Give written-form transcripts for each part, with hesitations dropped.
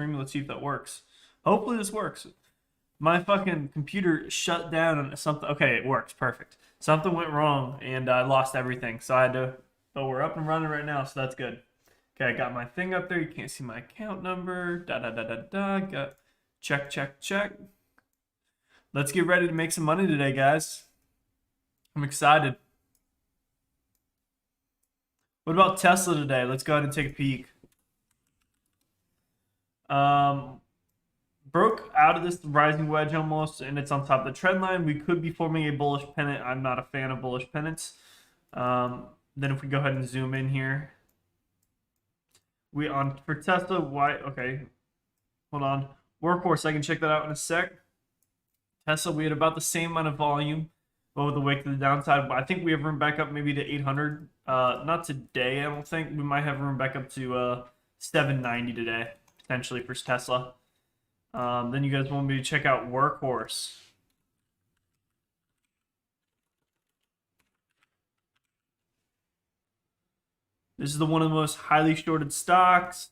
screen. Let's see if that works. Hopefully this works. My fucking computer shut down on something. Okay, it works. Perfect. Something went wrong and I lost everything. So I had to, but we're up and running right now, so that's good. Okay, I got my thing up there. You can't see my account number. Got check. Let's get ready to make some money today, guys. I'm excited. What about Tesla today? Let's go ahead and take a peek. Broke out of this rising wedge almost, and it's on top of the trend line. We could be forming a bullish pennant. I'm not a fan of bullish pennants. Then if we go ahead and zoom in here, we on for Tesla. Why? Okay, hold on. Workhorse, I can check that out in a sec. Tesla, we had about the same amount of volume, but with the wick to the downside. I think we have room back up maybe to 800. Not today, I don't think. We might have room back up to 790 today, potentially for Tesla. Then you guys want me to check out Workhorse. This is one of the most highly shorted stocks.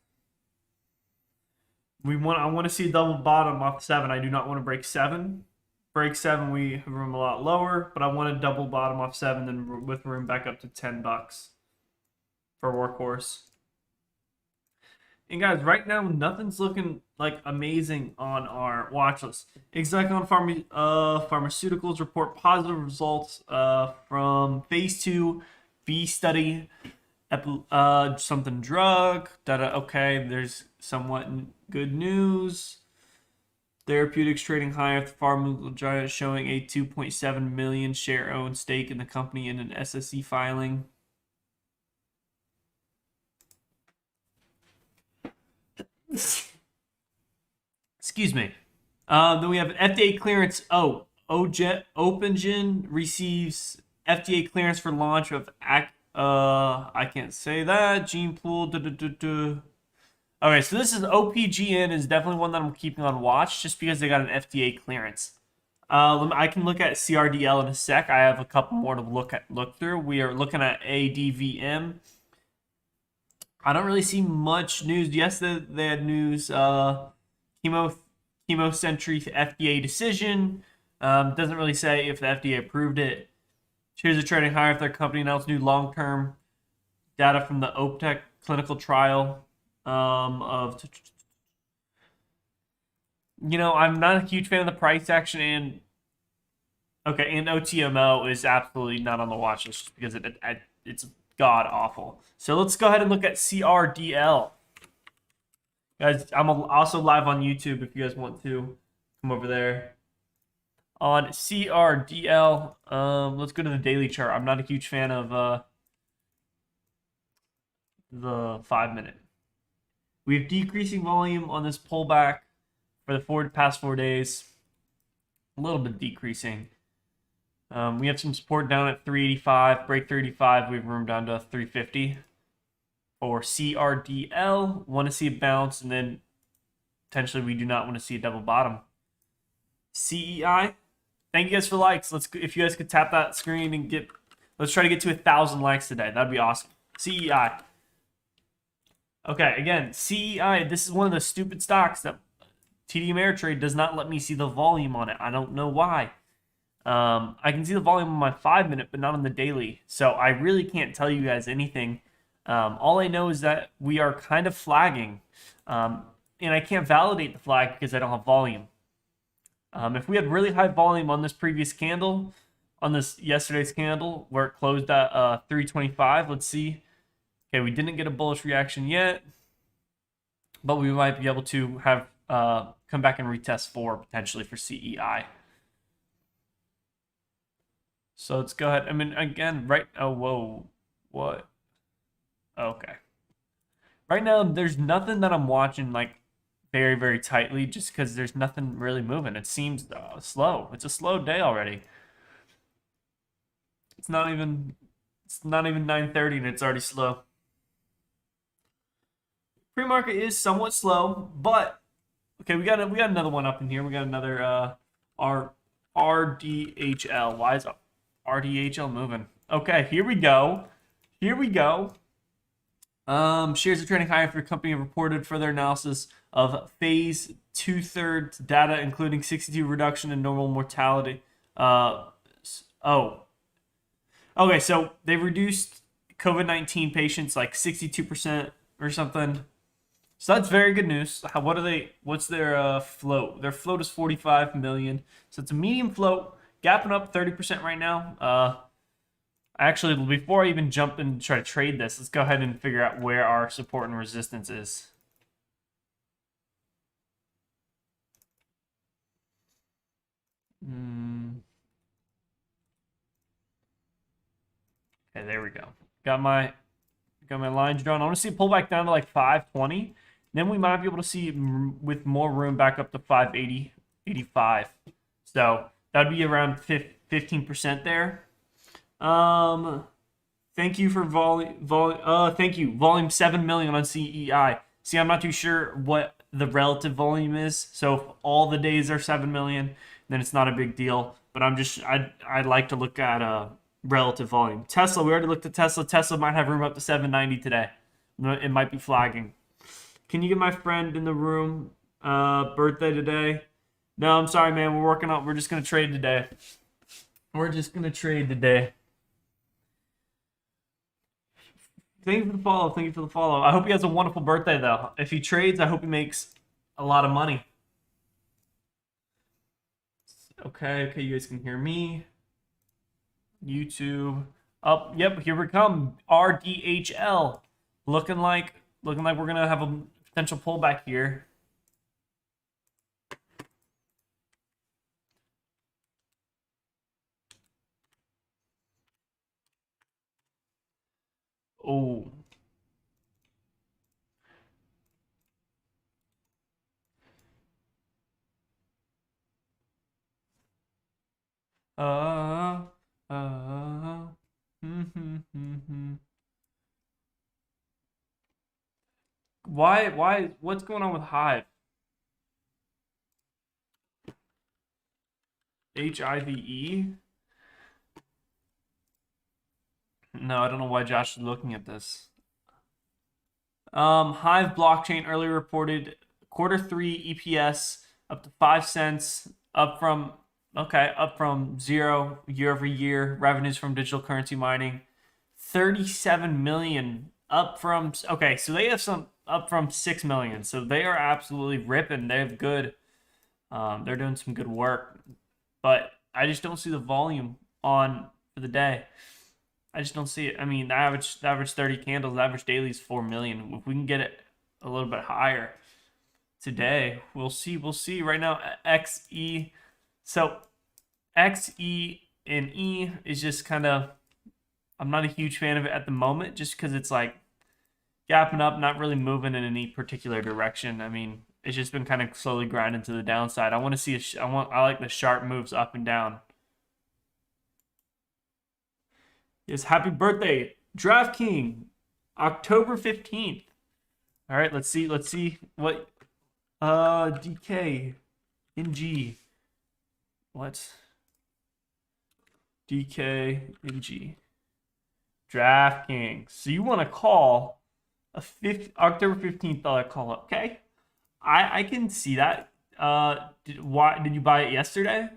I want to see a double bottom off 7. I do not want to break 7. Break 7, we have room a lot lower, but I want a double bottom off 7, then with room back up to $10 for Workhorse. And guys, right now nothing's looking like amazing on our watch list. Execon Pharmaceuticals report positive results from phase 2 B study. Something drug. Okay, there's somewhat good news. Therapeutics trading higher with pharmaceutical giant showing a 2.7 million share owned stake in the company in an SEC filing. Excuse me. Then we have FDA clearance. OpenGen receives FDA clearance for launch of I can't say that. Gene pool. Okay, so this is OPGN is definitely one that I'm keeping on watch just because they got an FDA clearance. I can look at CRDL in a sec. I have a couple more to look through. We are looking at ADVM. I don't really see much news. Yes, they had news. Chemosentry FDA decision. Doesn't really say if the FDA approved it. Shares are trading higher if their company announced new long-term data from the OPTEC clinical trial. I'm not a huge fan of the price action, and OTMO is absolutely not on the watch list just because it's god awful. So let's go ahead and look at CRDL. Guys, I'm also live on YouTube if you guys want to come over there. On CRDL, let's go to the daily chart. I'm not a huge fan of the 5-minute. We have decreasing volume on this pullback for the past 4 days. A little bit decreasing. We have some support down at 385. Break 385. We have room down to 350. For CRDL, want to see a bounce, and then potentially we do not want to see a double bottom. CEI, thank you guys for likes. If you guys could tap that screen and let's try to get to 1,000 likes today. That'd be awesome. CEI. Okay, again, CEI, this is one of the stupid stocks that TD Ameritrade does not let me see the volume on it. I don't know why. I can see the volume on my 5-minute, but not on the daily. So I really can't tell you guys anything. All I know is that we are kind of flagging. And I can't validate the flag because I don't have volume. If we had really high volume on this previous candle, on this yesterday's candle, where it closed at 325, let's see. Okay, we didn't get a bullish reaction yet, but we might be able to have come back and retest 4 potentially for CEI. So let's go ahead. I mean, again, what? Okay. Right now, there's nothing that I'm watching like very, very tightly just because there's nothing really moving. It seems slow. It's a slow day already. It's not even 9:30 and it's already slow. Pre-market is somewhat slow, but okay, we got another one up in here. We got another RDHL. Why is RDHL moving? Okay, here we go. Shares are trading higher after the company reported further analysis of phase 2/3 data, including 62 reduction in normal mortality. Okay, so they reduced COVID-19 patients like 62% or something. So that's very good news. What's their float? Their float is 45 million. So it's a medium float, gapping up 30% right now. Actually, before I even jump in and try to trade this, let's go ahead and figure out where our support and resistance is. Okay, there we go. Got my lines drawn. I want to see it pull back down to like 520. Then we might be able to see with more room back up to 580, 85. So that'd be around 15% there. Thank you for thank you. Volume 7 million on CEI. See, I'm not too sure what the relative volume is. So if all the days are 7 million, then it's not a big deal. But I'd like to look at relative volume. Tesla, we already looked at Tesla. Tesla might have room up to 790 today. It might be flagging. Can you get my friend in the room birthday today? No, I'm sorry, man. We're just going to trade today. We're just going to trade today. Thank you for the follow. Thank you for the follow. I hope he has a wonderful birthday, though. If he trades, I hope he makes a lot of money. Okay, you guys can hear me. YouTube. Up, yep, here we come. RDHL. Looking like we're gonna have a potential pullback here. Oh. Why, what's going on with Hive? HIVE? No, I don't know why Josh is looking at this. Hive blockchain earlier reported Q3 EPS up to 5 cents, up from 0 year over year. Revenues from digital currency mining, 37 million, up from so they have some up from 6 million. So they are absolutely ripping. They have good. They're doing some good work, but I just don't see the volume on for the day. I just don't see it. I mean, the average 30 candles, the average daily is 4 million. If we can get it a little bit higher today, we'll see. Right now, XE. So XE and E is just kind of, I'm not a huge fan of it at the moment, just because it's like gapping up, not really moving in any particular direction. I mean, it's just been kind of slowly grinding to the downside. I want to see I like the sharp moves up and down. Yes, happy birthday, DraftKings, October 15th. All right, let's see what DK NG. What? DK NG. DraftKings. So you want to call a October 15th call up, okay? I can see that. Did you buy it yesterday?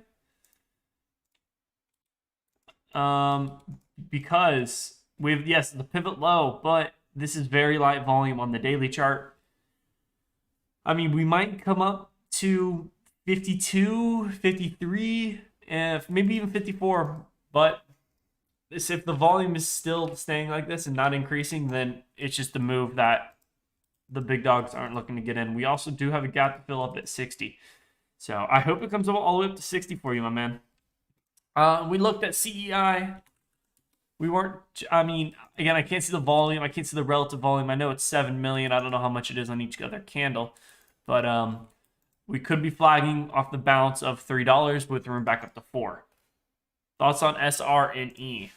Because the pivot low, but this is very light volume on the daily chart. I mean, we might come up to 52, 53, maybe even 54, but if the volume is still staying like this and not increasing, then it's just a move that the big dogs aren't looking to get in. We also do have a gap to fill up at 60. So I hope it comes all the way up to 60 for you, my man. We looked at CEI. We weren't, I mean, again, I can't see the volume. I can't see the relative volume. I know it's 7 million. I don't know how much it is on each other candle. But we could be flagging off the bounce of $3 with room back up to 4. Thoughts on SR and E?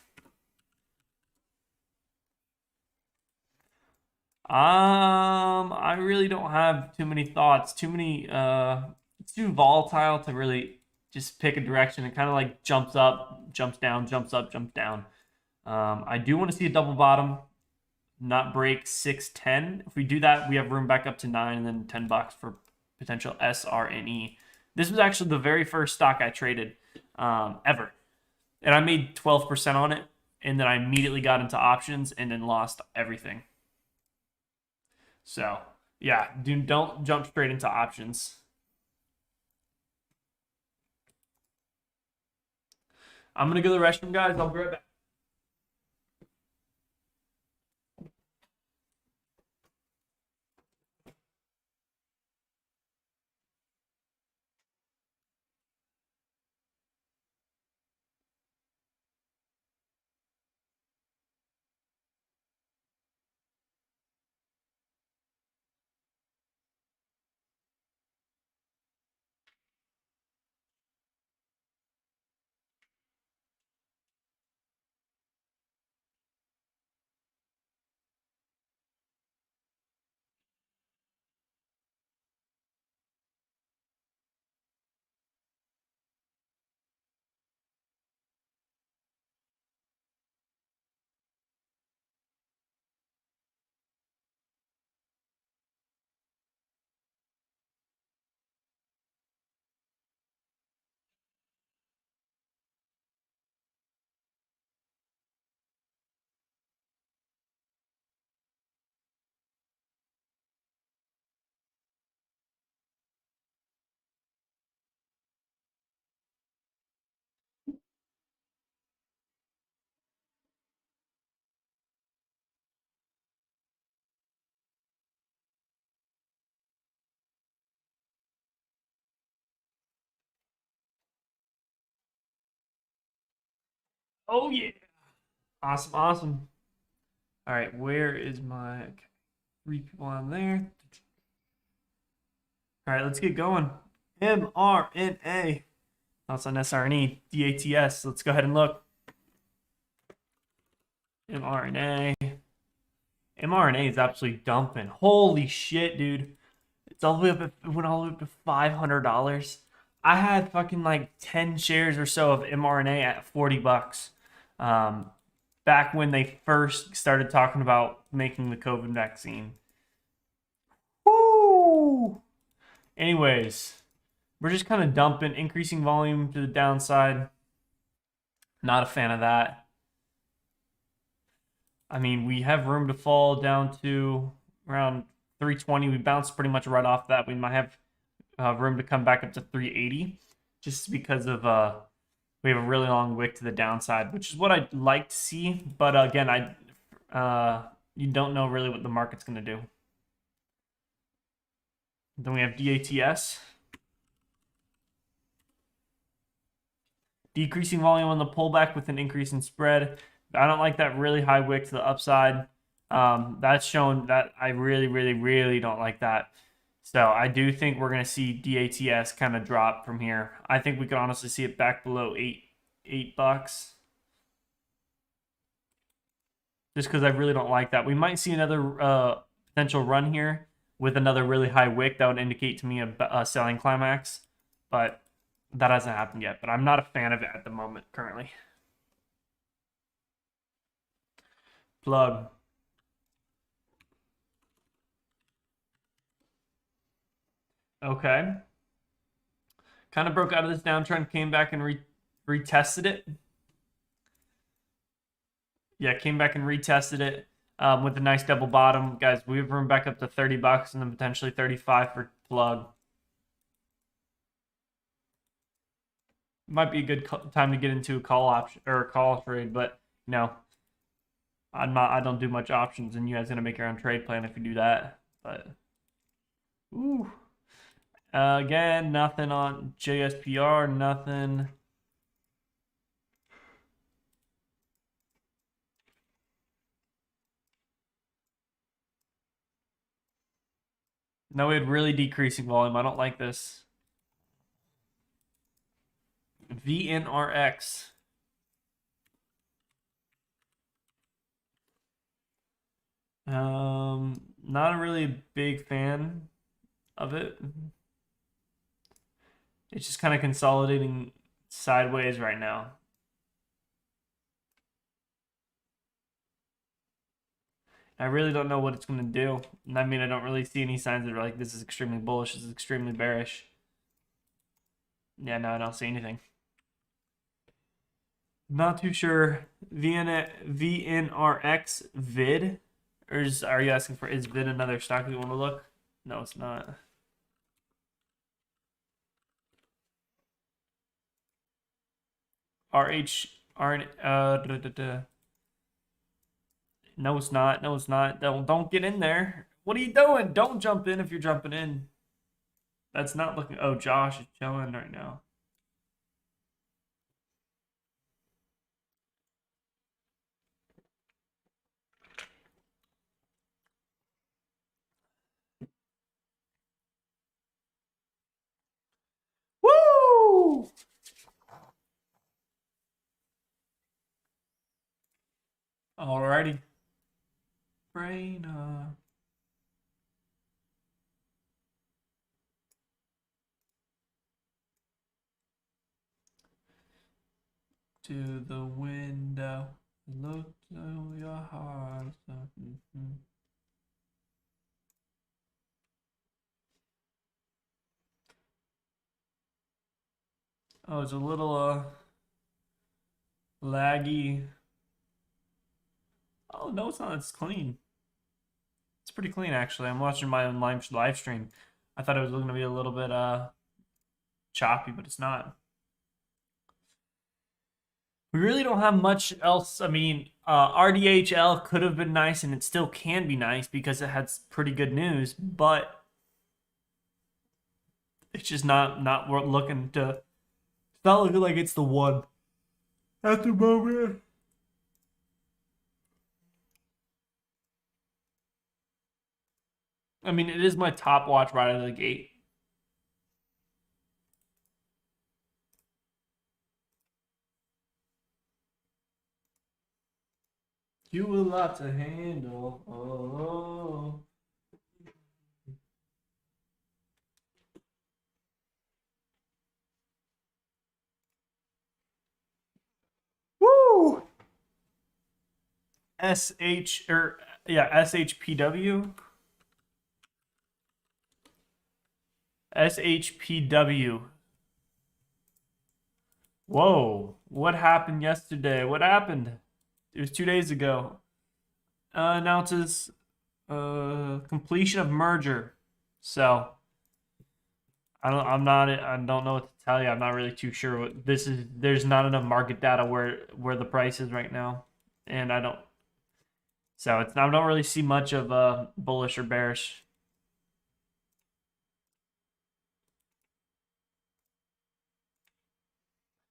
I really don't have too many thoughts. It's too volatile to really just pick a direction. It kind of like jumps up, jumps down, jumps up, jumps down. I do want to see a double bottom not break 610. If we do that, we have room back up to 9 and then $10 for potential SRNE. This was actually the very first stock I traded ever. And I made 12% on it. And then I immediately got into options and then lost everything. So, yeah, don't jump straight into options. I'm going to go to the restroom, guys. I'll be right back. Oh, yeah. Awesome, awesome. All right, where is my... Okay, 3 people on there. All right, let's get going. mRNA. That's on SRNE. DATS. Let's go ahead and look. mRNA. mRNA is absolutely dumping. Holy shit, dude. It's all the way up. It went all the way up to $500. I had fucking like 10 shares or so of mRNA at $40. Back when they first started talking about making the COVID vaccine. Woo! Anyways, we're just kind of dumping, increasing volume to the downside. Not a fan of that. I mean, we have room to fall down to around 320. We bounced pretty much right off that. We might have room to come back up to 380 just because of we have a really long wick to the downside, which is what I'd like to see. But again, you don't know really what the market's going to do. Then we have DATS. Decreasing volume on the pullback with an increase in spread. I don't like that really high wick to the upside. That's shown that I really, really, really don't like that. So I do think we're going to see DATS kind of drop from here. I think we could honestly see it back below $8. Just because I really don't like that. We might see another potential run here with another really high wick. That would indicate to me a selling climax. But that hasn't happened yet. But I'm not a fan of it at the moment currently. Plug. Okay. Kind of broke out of this downtrend, came back and retested it. Yeah, came back and retested it with a nice double bottom. Guys, we have room back up to $30 and then potentially 35 for plug. Might be a good time to get into a call option or a call trade, but no. I don't do much options, and you guys gonna make your own trade plan if you do that. But ooh. Again, nothing on JSPR, nothing. No, we had really decreasing volume. I don't like this. VNRX. Not a really big fan of it. It's just kind of consolidating sideways right now. I really don't know what it's going to do. And I mean, I don't really see any signs that are like, this is extremely bullish, this is extremely bearish. Yeah, no, I don't see anything. Not too sure. VNRX vid? Or are you asking for, is vid another stock you want to look? No, it's not. No, it's not. No, it's not. Don't get in there. What are you doing? Don't jump in if you're jumping in. That's not looking. Oh, Josh is chilling right now. Woo! Alrighty. Mrna. To the window. Look to your heart. Oh, it's a little laggy. Oh no, it's not. It's clean. It's pretty clean actually. I'm watching my own live stream. I thought it was going to be a little bit choppy, but it's not. We really don't have much else. I mean, RDHL could have been nice, and it still can be nice because it had pretty good news, but it's just not worth looking to. It's not looking like it's the one at the moment. I mean, it is my top watch right out of the gate. You a lot to handle. Oh. Woo! SHPW. SHPW. Whoa. What happened yesterday? What happened? It was 2 days ago. Announces completion of merger. So I don't know what to tell you. I'm not really too sure what this is. There's not enough market data where the price is right now, and I don't. So I don't really see much of bullish or bearish.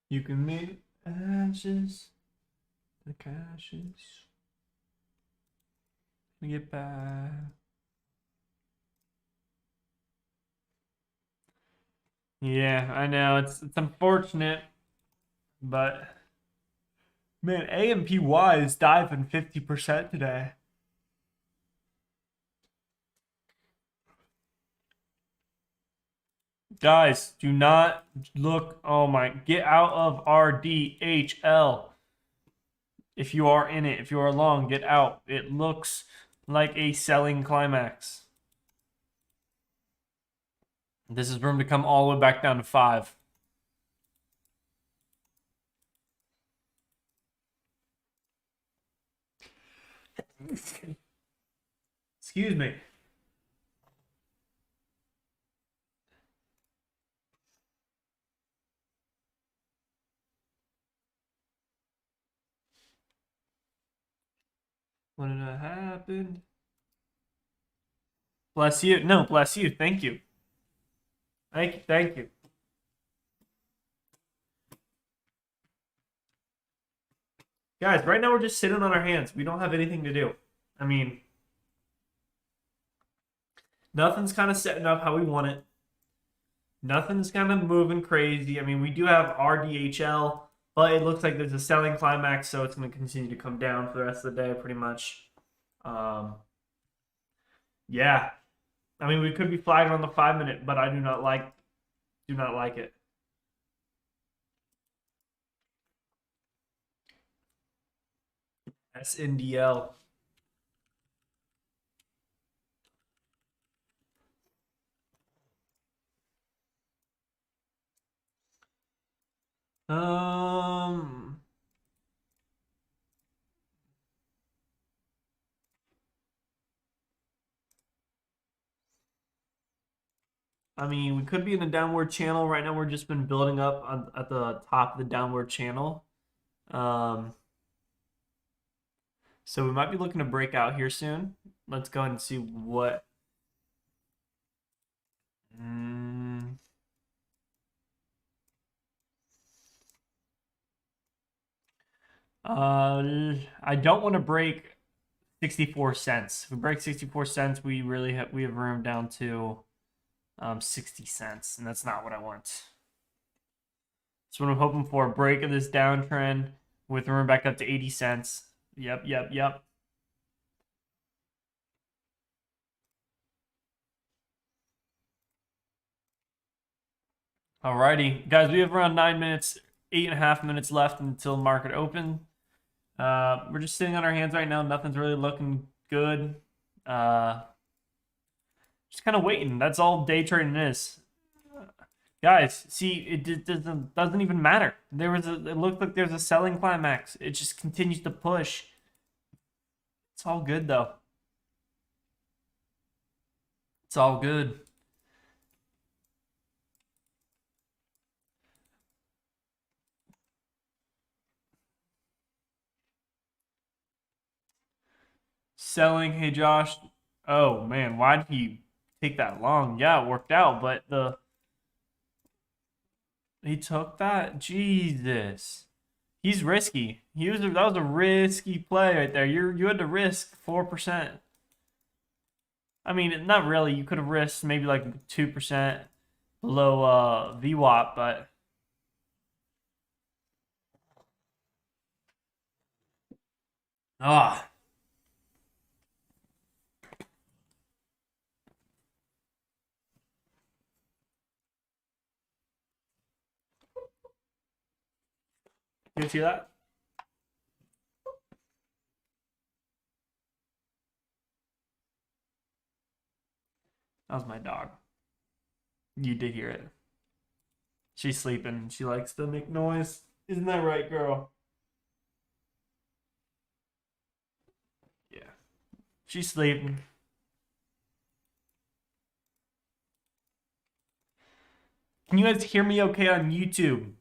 You can make ashes, the cashes, and get back. Yeah, I know it's unfortunate, but man, AMPY is diving 50% today. Guys, do not look. Oh my, get out of RDHL. If you are in it, if you are long, get out. It looks like a selling climax. This is room to come all the way back down to 5. Excuse me. What did happen? Bless you. No, bless you. Thank you. Thank you. Thank you. Guys, right now we're just sitting on our hands. We don't have anything to do. I mean, nothing's kind of setting up how we want it. Nothing's kind of moving crazy. I mean, we do have RDHL, but it looks like there's a selling climax, so it's going to continue to come down for the rest of the day, pretty much. Yeah. I mean, we could be flagging on the 5-minute, but I do not like it. SNDL. Um, I mean, we could be in a downward channel. Right now, we're just been building up at the top of the downward channel. Um, so we might be looking to break out here soon. Let's go ahead and see what. Mm, I don't want to break 64 cents. If we break 64 cents, we have room down to 60 cents, and that's not what I want. That's what I'm hoping for. A break of this downtrend with room back up to 80 cents. Yep, yep, yep. Alrighty, guys, we have around 9 minutes, 8.5 minutes left until market open. We're just sitting on our hands right now. Nothing's really looking good. Just kind of waiting. That's all day trading is. Guys, see, it doesn't even matter. It looked like there's a selling climax. It just continues to push. It's all good though. It's all good. Selling, hey Josh. Oh man, why did he take that long? Yeah, it worked out, but he took that. Jesus. He's risky. That was a risky play right there. You had to risk 4%. I mean, not really. You could have risked maybe like 2% below VWAP, but ah. You see that? That was my dog. You did hear it. She's sleeping. She likes to make noise. Isn't that right, girl? Yeah. She's sleeping. Can you guys hear me okay on YouTube?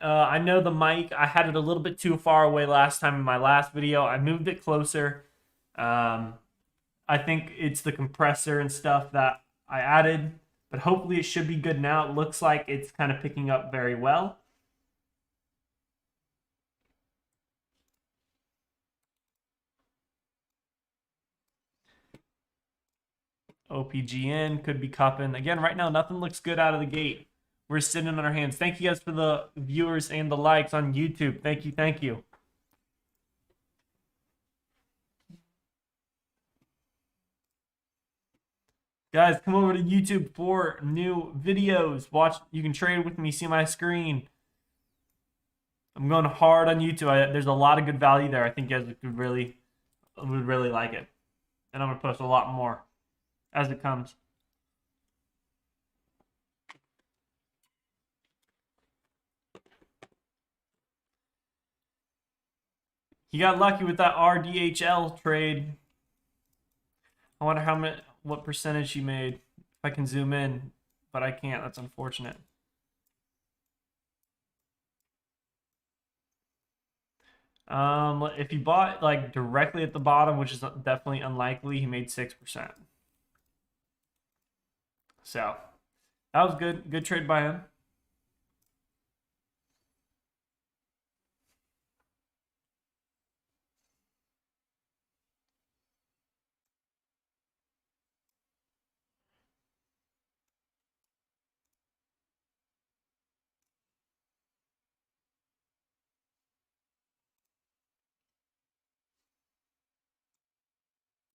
I know the mic, I had it a little bit too far away last time in my last video. I moved it closer. I think it's the compressor and stuff that I added, but hopefully it should be good now. It looks like it's kind of picking up very well. OPGN could be cupping. Again, right now, nothing looks good out of the gate. We're sitting on our hands. Thank you guys for the viewers and the likes on YouTube. Thank you, thank you. Guys, come over to YouTube for new videos. Watch, you can trade with me, see my screen. I'm going hard on YouTube. There's a lot of good value there. I think you guys would really like it. And I'm going to post a lot more as it comes. He got lucky with that RDHL trade. I wonder what percentage he made. If I can zoom in, but I can't. That's unfortunate. If he bought like directly at the bottom, which is definitely unlikely, he made 6%. So that was good. Good trade by him.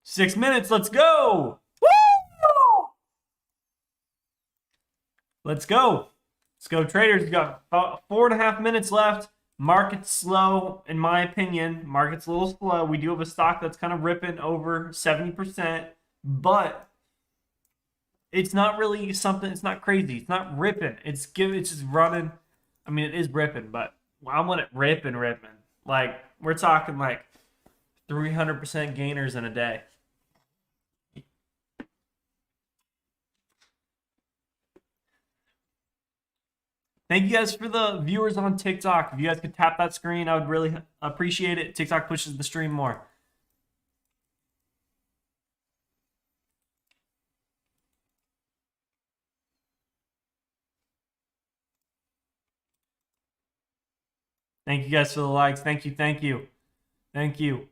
Six minutes. Let's go. Woo! Let's go. Let's go, traders. We got 4.5 minutes left. Market's slow, in my opinion. Market's a little slow. We do have a stock that's kind of ripping over 70%, but it's not really something. It's not crazy. It's not ripping. It's just running. I mean, it is ripping, but I want it ripping. Like we're talking like 300% gainers in a day. Thank you guys for the viewers on TikTok. If you guys could tap that screen, I would really appreciate it. TikTok pushes the stream more. Thank you guys for the likes. Thank you. Thank you. Thank you.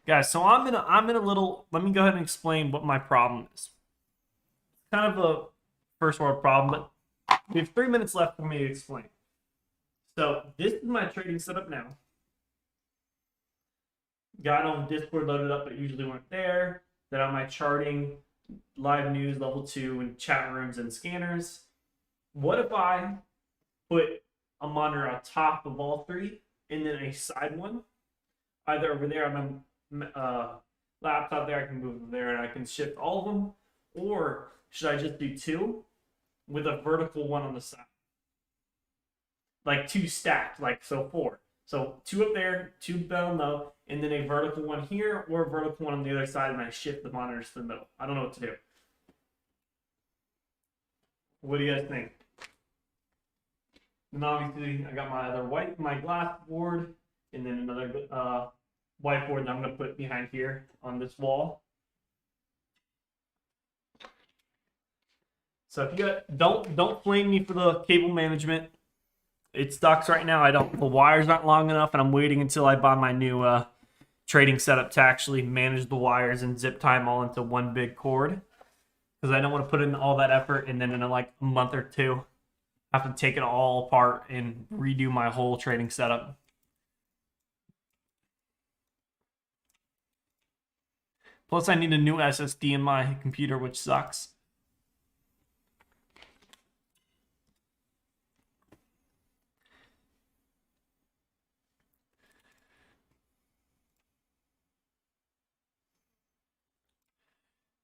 Guys, so I'm in a little, let me go ahead and explain what my problem is. Kind of a first world problem, but we have 3 minutes left for me to explain. So this is my trading setup now. Got on Discord loaded up, but usually weren't there. Then on my charting, live news, level 2, and chat rooms and scanners. What if I put a monitor on top of all three and then a side one? Either over there on my laptop there, I can move them there and I can shift all of them. Or should I just do two with a vertical one on the side? Like two stacked, like so four. So two up there, two down low, and then a vertical one here or a vertical one on the other side, and I shift the monitors to the middle. I don't know what to do. What do you guys think? And obviously, I got my other my glass board, and then another whiteboard that I'm going to put behind here on this wall. So if you don't flame me for the cable management. It sucks right now. The wires aren't long enough, and I'm waiting until I buy my new trading setup to actually manage the wires and zip tie them all into one big cord. Because I don't want to put in all that effort and then in like a month or two have to take it all apart and redo my whole trading setup. Plus, I need a new SSD in my computer, which sucks.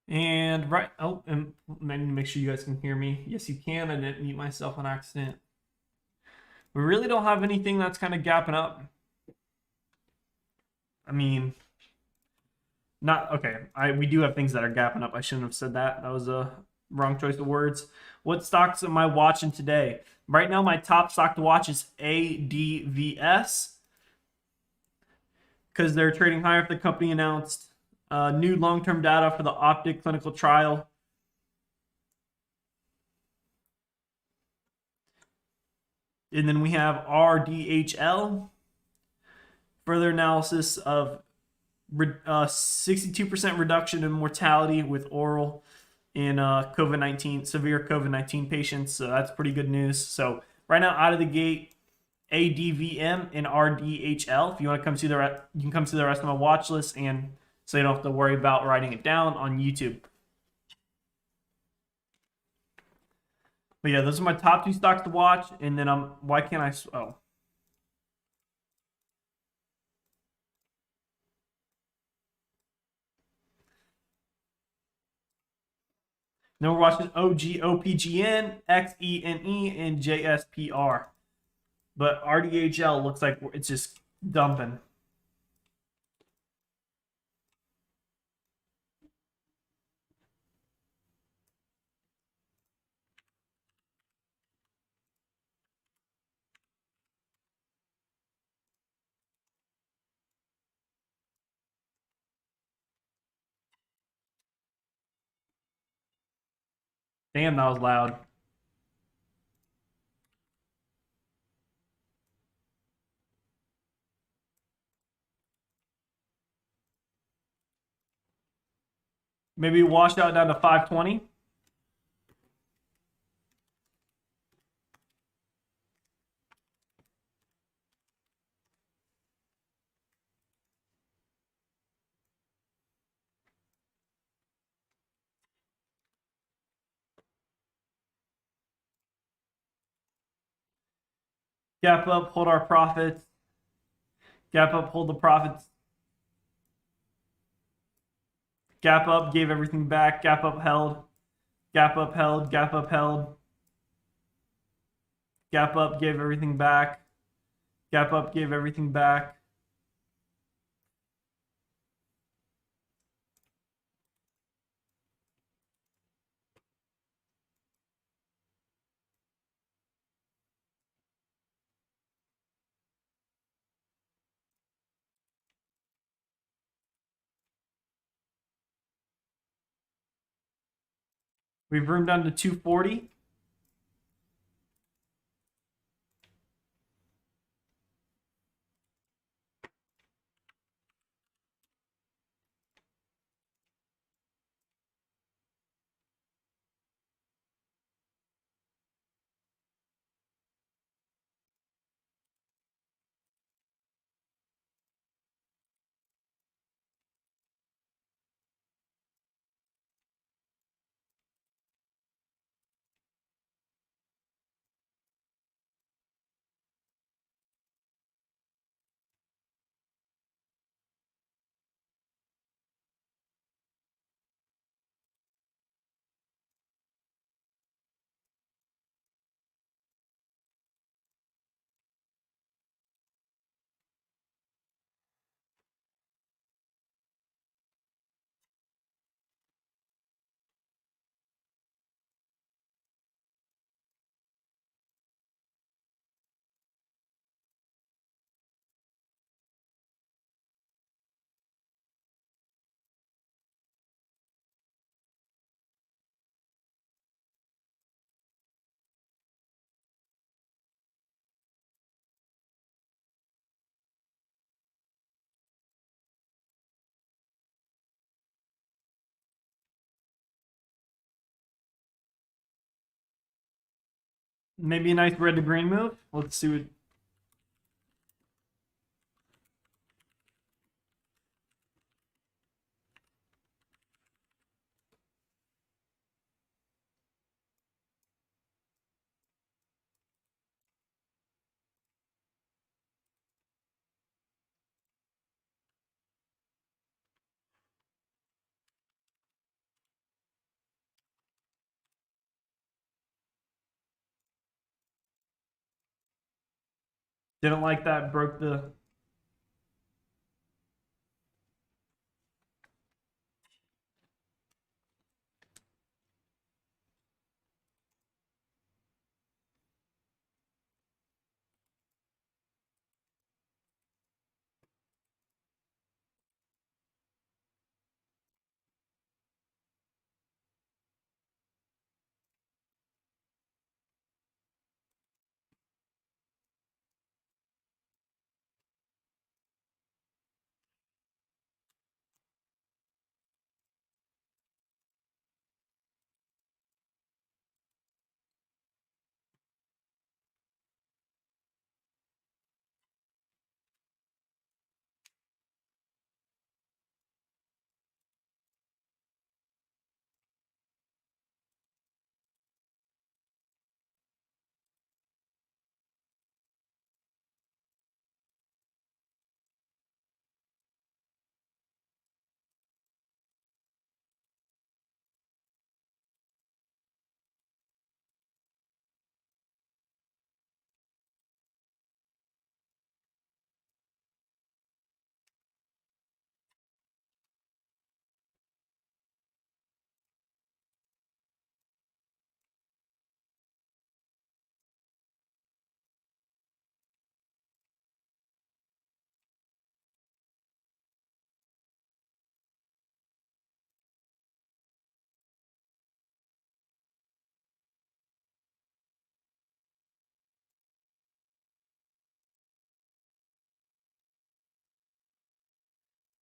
And and make sure you guys can hear me. Yes, you can. I didn't mute myself on accident. We really don't have anything that's kind of gapping up. I mean, not okay. We do have things that are gapping up. I shouldn't have said that. That was a wrong choice of words. What stocks am I watching today? Right now, my top stock to watch is ADVS because they're trading higher after the company announced new long-term data for the OPTIC clinical trial. And then we have RDHL, further analysis of 62% reduction in mortality with oral in COVID-19, severe COVID-19 patients. So that's pretty good news. So right now, out of the gate, ADVM and RDHL. If you want to come see you can come see the rest of my watch list, and so you don't have to worry about writing it down on YouTube. But yeah, those are my top two stocks to watch. And then why can't I? Oh. Then we're watching OPGN, XENE, and JSPR. But RDHL looks like it's just dumping. Damn, that was loud. Maybe washed out down to 520. Gap up, hold our profits. Gap up, hold the profits. Gap up, gave everything back. Gap up, held. Gap up, held. Gap up, held. Gap up, gave everything back. Gap up, gave everything back. We've roomed down to 240. Maybe a nice red to green move. Let's see what. Didn't like that. Broke the.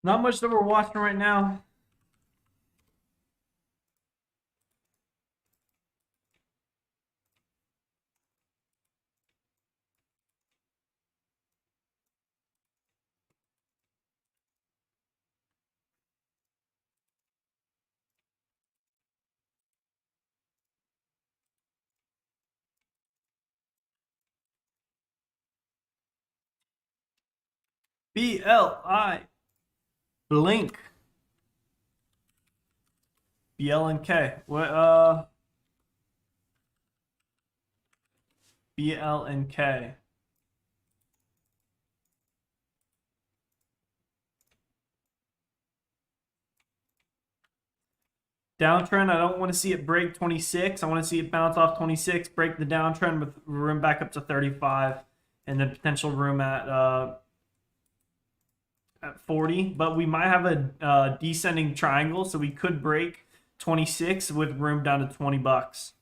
Not much that we're watching right now. BLI. Blink. BL and K. What BL and K. Downtrend, I don't want to see it break 26. I want to see it bounce off 26, break the downtrend with room back up to 35, and then potential room at 40. But we might have a descending triangle, so we could break 26 with room down to 20 bucks.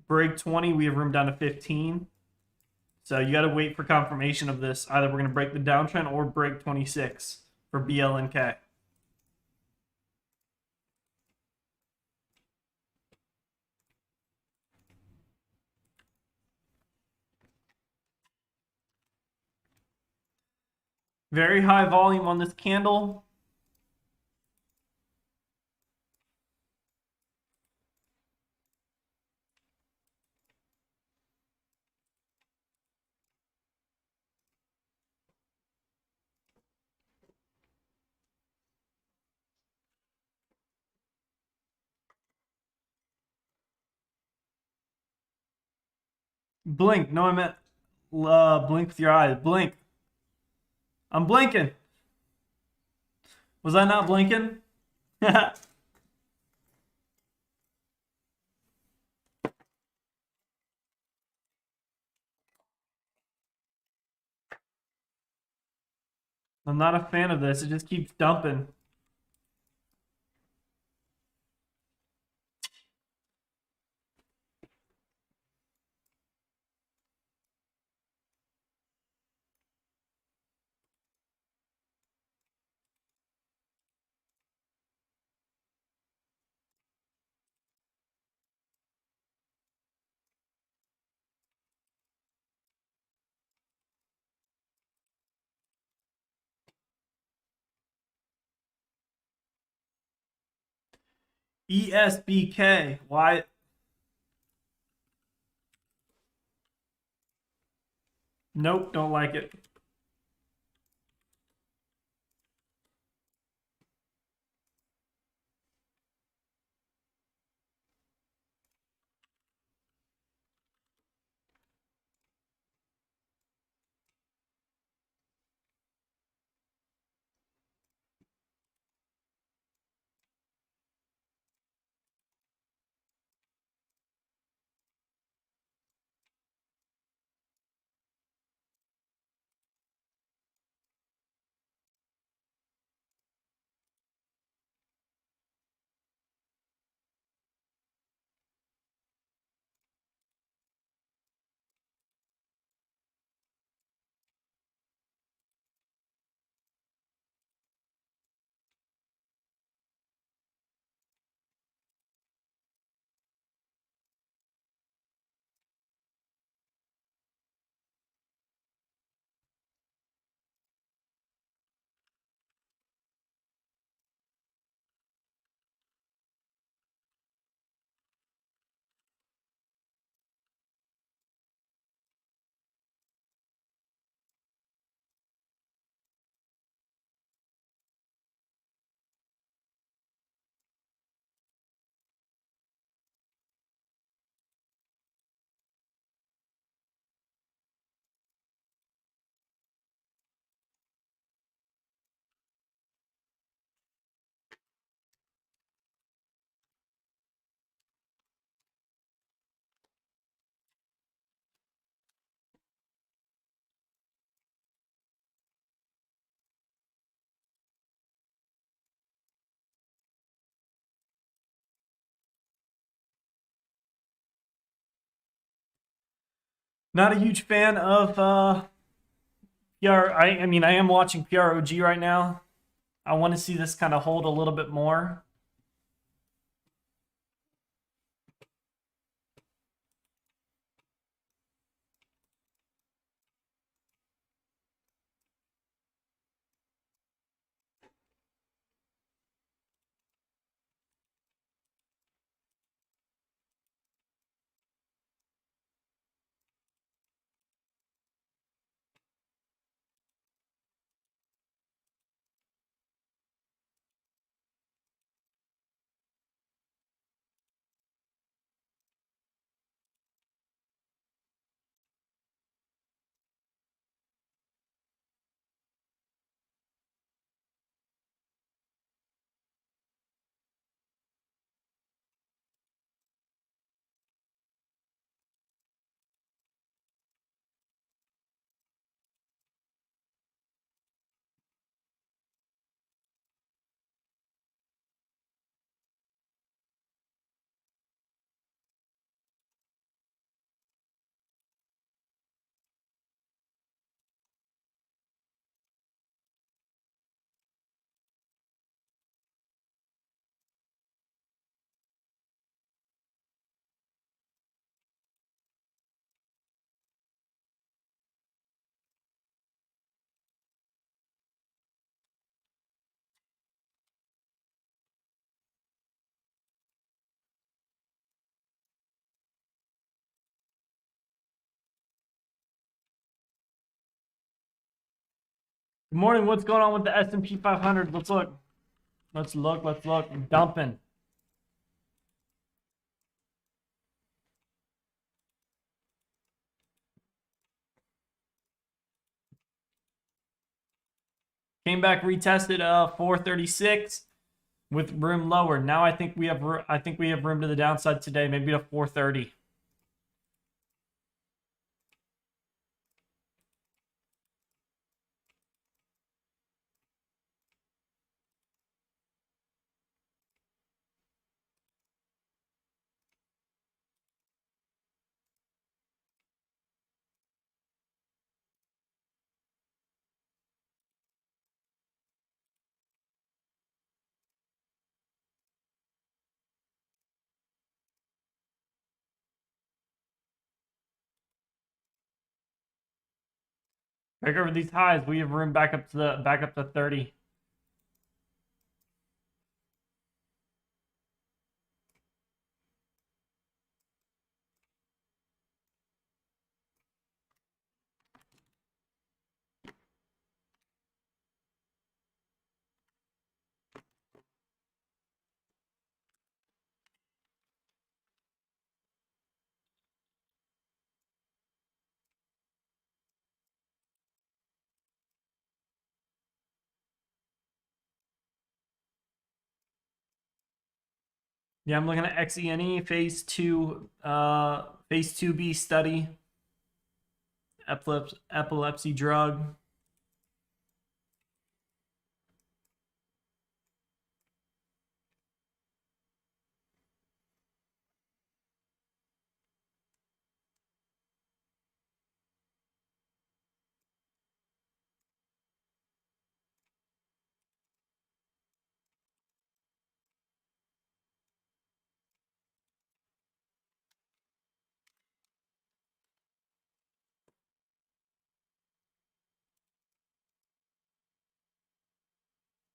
Break 20, we have room down to 15. So you got to wait for confirmation of this. Either we're going to break the downtrend or break 26 for BL and K. Very high volume on this candle. Blink. No, I meant blink with your eyes. Blink. I'm blinking. Was I not blinking? I'm not a fan of this. It just keeps dumping. ESBK. Why? Nope, don't like it. Not a huge fan of PR. I mean, I am watching PROG right now. I want to see this kind of hold a little bit more. Good morning. What's going on with the S&P 500? Let's look. Let's look. Dumping. Came back, retested 436 with room lower. Now I think we have room to the downside today, maybe to 430. Break over these highs. We have room back up to 30. Yeah, I'm looking at XENE phase 2B study, epilepsy drug.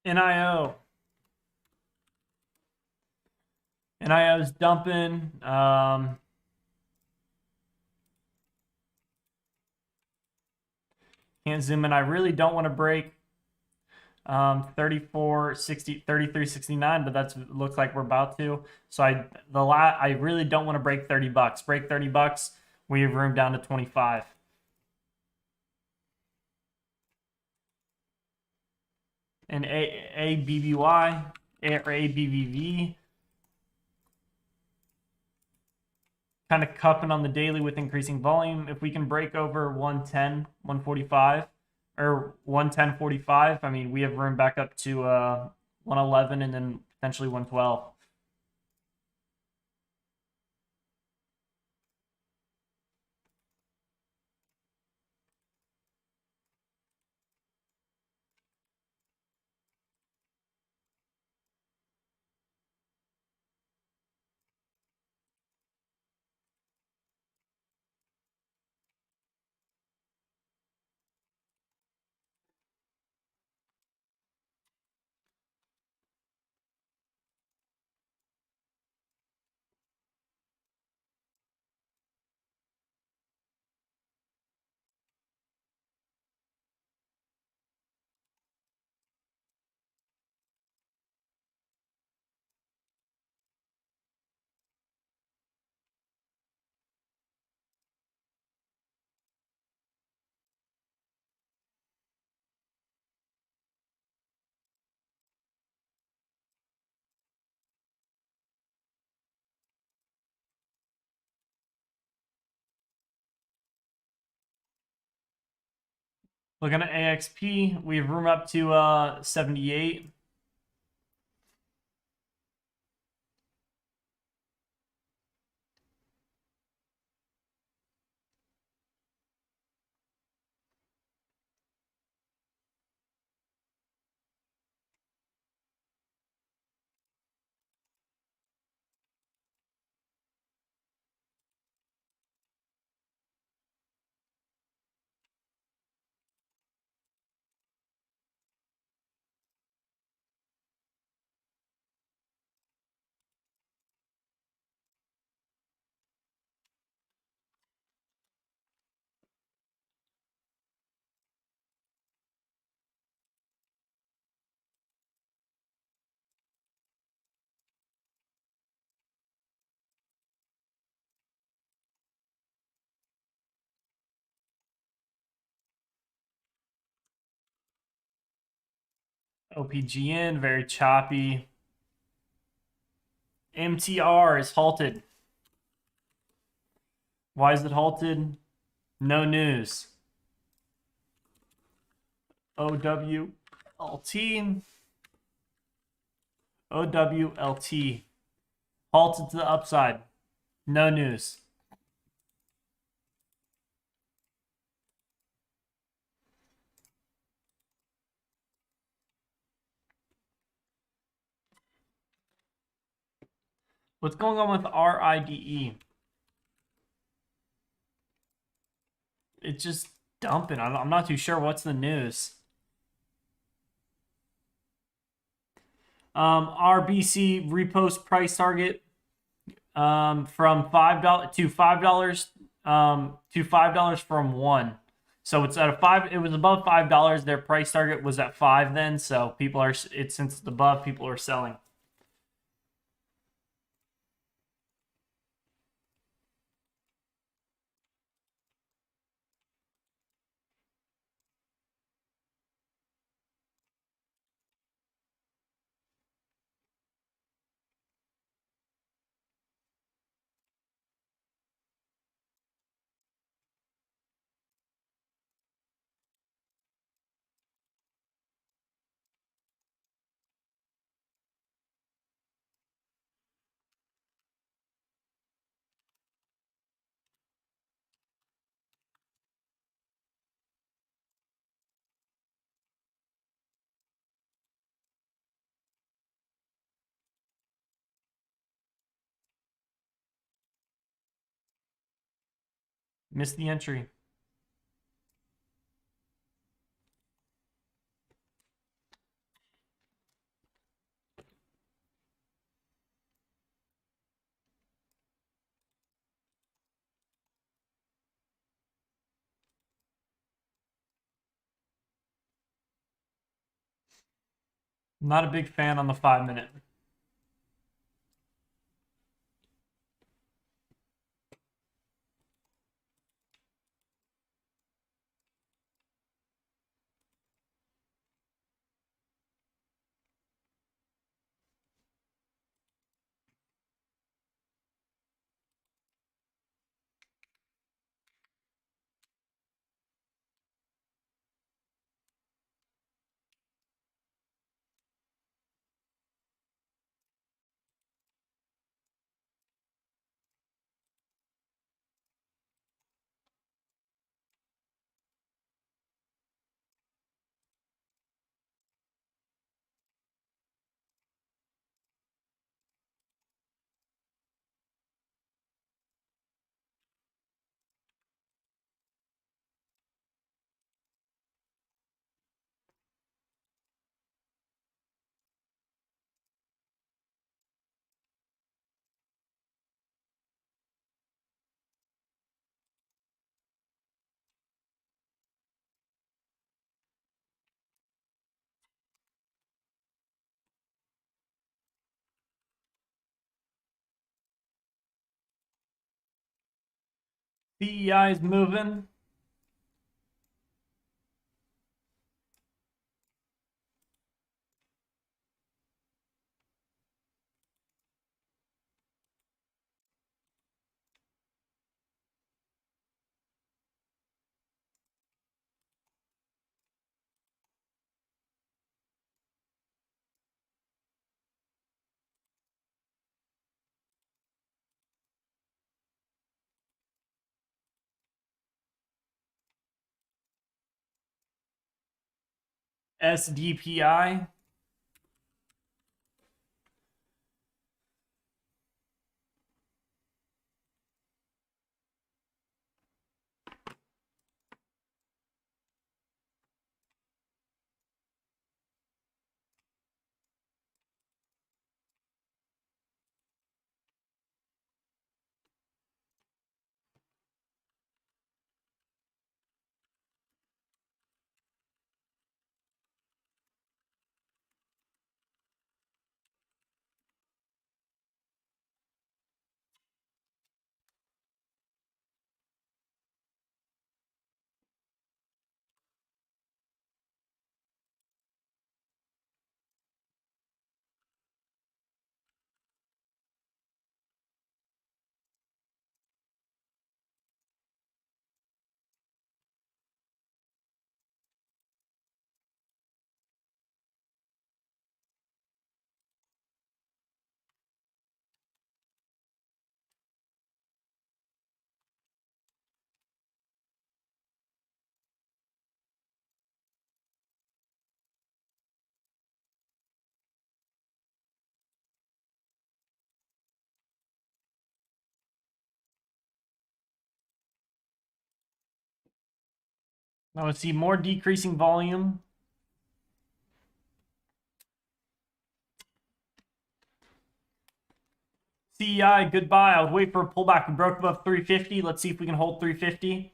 NIO. NIO's dumping. Can't zoom in. I really don't want to break 33.69, but that's looks like we're about to. So I really don't want to break 30 bucks. Break 30 bucks, we have room down to 25. And ABBY or ABVV kind of cupping on the daily with increasing volume. If we can break over 110, 145 or 110.45, I mean, we have room back up to 111 and then potentially 112. Looking at AXP, we have room up to 78. OPGN, very choppy. MTR is halted. Why is it halted? No news. OWLT. OWLT. Halted to the upside. No news. What's going on with RIDE? It's just dumping. I'm not too sure what's the news. RBC repost price target from $5 to $5 to $5 from $1. So it's at a $5. It was above $5. Their price target was at $5 then. So people are since it's above, people are selling. Missed the entry. Not a big fan on the 5-minute. CEI is moving. SDPI. I want to see more decreasing volume. CEI, goodbye. I would wait for a pullback. We broke above 350. Let's see if we can hold 350.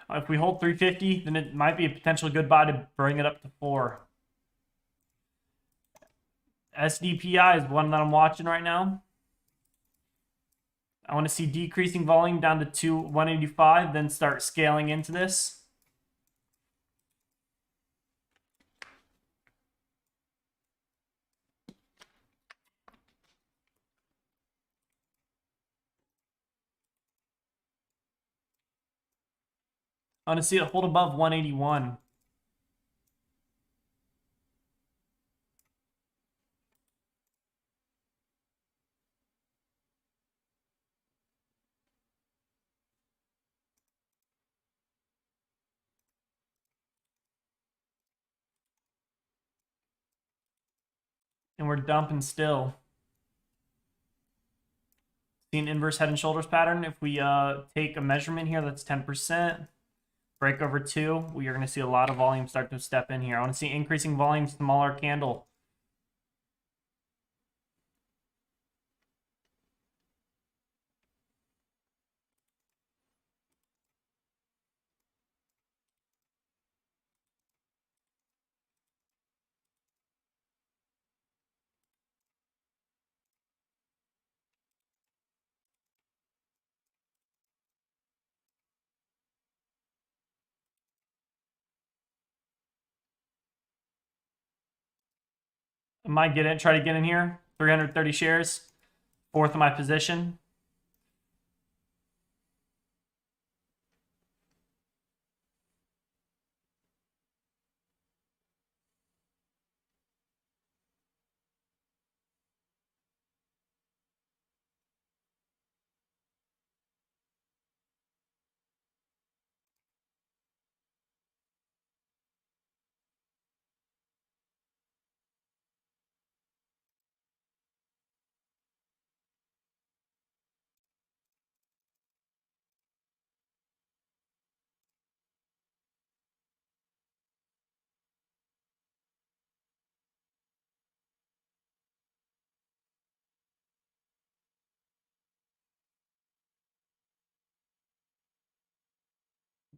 If we hold 350, then it might be a potential goodbye to bring it up to 4. SDPI is one that I'm watching right now. I want to see decreasing volume down to 185, then start scaling into this. I want to see it hold above 181. And we're dumping still. See an inverse head and shoulders pattern. If we take a measurement here, that's 10%. Break over 2, we are going to see a lot of volume start to step in here. I want to see increasing volume, smaller candle. I might try to get in here. 330 shares. 4th of my position.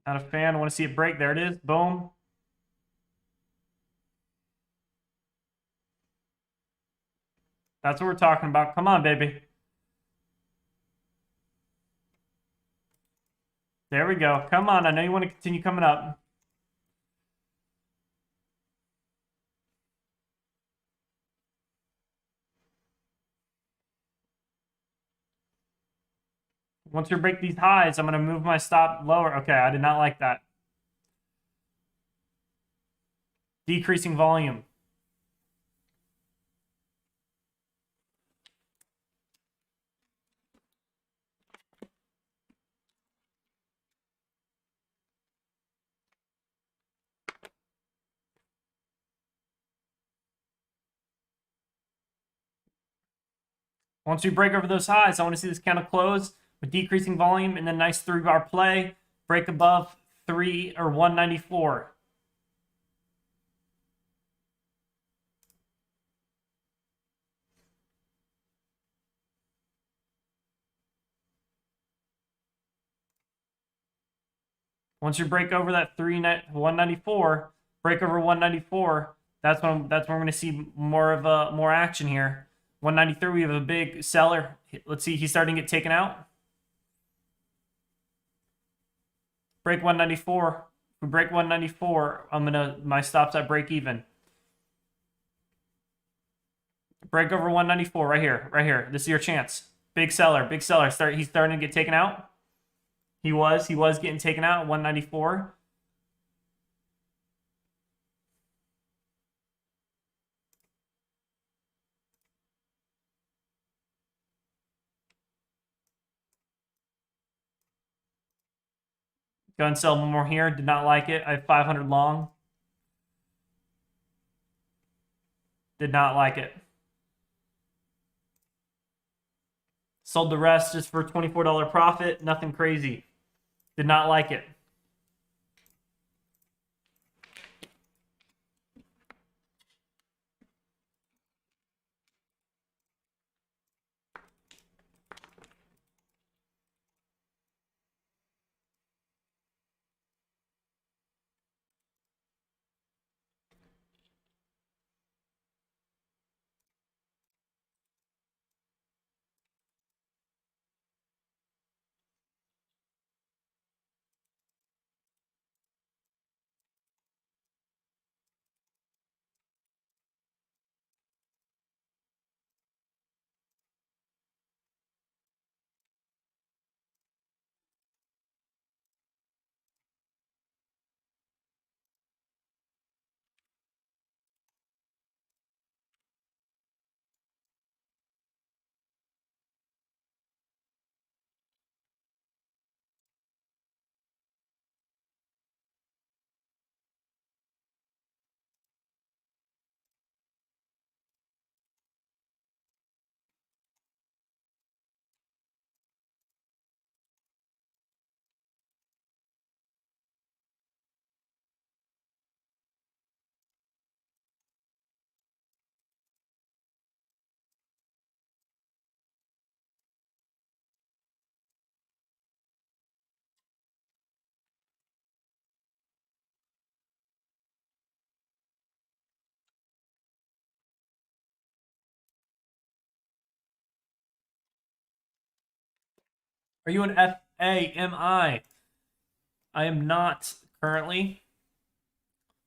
Not a fan. I want to see it break. There it is. Boom. That's what we're talking about. Come on, baby. There we go. Come on. I know you want to continue coming up. Once we break these highs, I'm going to move my stop lower. Okay, I did not like that. Decreasing volume. Once we break over those highs, I want to see this candle close with decreasing volume and then nice 3-bar play. Break above 3 or 194. Once you break over that 194, break over 194, that's when we're going to see more action here. 193, we have a big seller. Let's see, he's starting to get taken out. Break 194. If we break 194, my stop's at break even. Break over 194 right here. This is your chance. Big seller. He's starting to get taken out. He was getting taken out at 194. Go and sell one more here. Did not like it. I have 500 long. Did not like it. Sold the rest just for $24 profit. Nothing crazy. Did not like it. Are you an FAMI? I am not currently.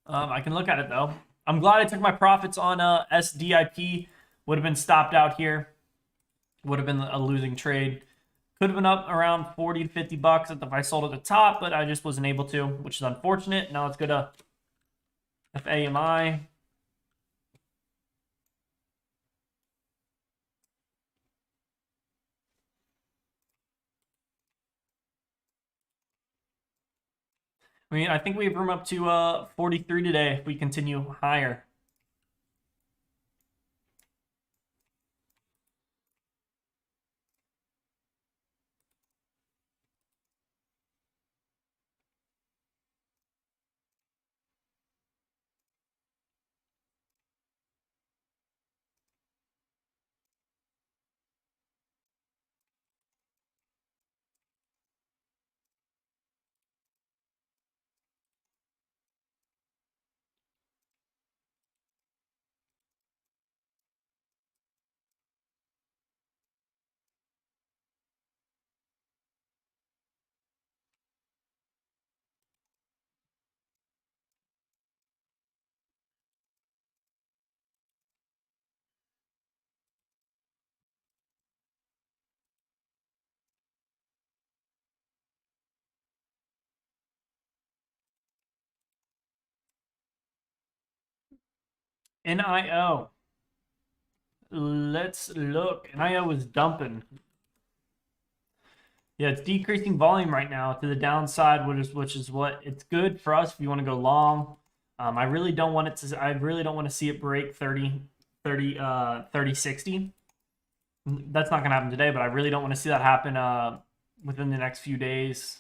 I can look at it though. I'm glad I took my profits on SDIP. Would have been stopped out here. Would have been a losing trade. Could have been up around 40 to 50 bucks if I sold at the top, but I just wasn't able to, which is unfortunate. Now let's go to FAMI. I mean, I think we have room up to 43 today if we continue higher. NIO. Let's look. NIO is dumping. Yeah, it's decreasing volume right now to the downside, which is what it's good for us if you want to go long. I really don't want it to. I really don't want to see it break 30, 60. That's not going to happen today, but I really don't want to see that happen within the next few days.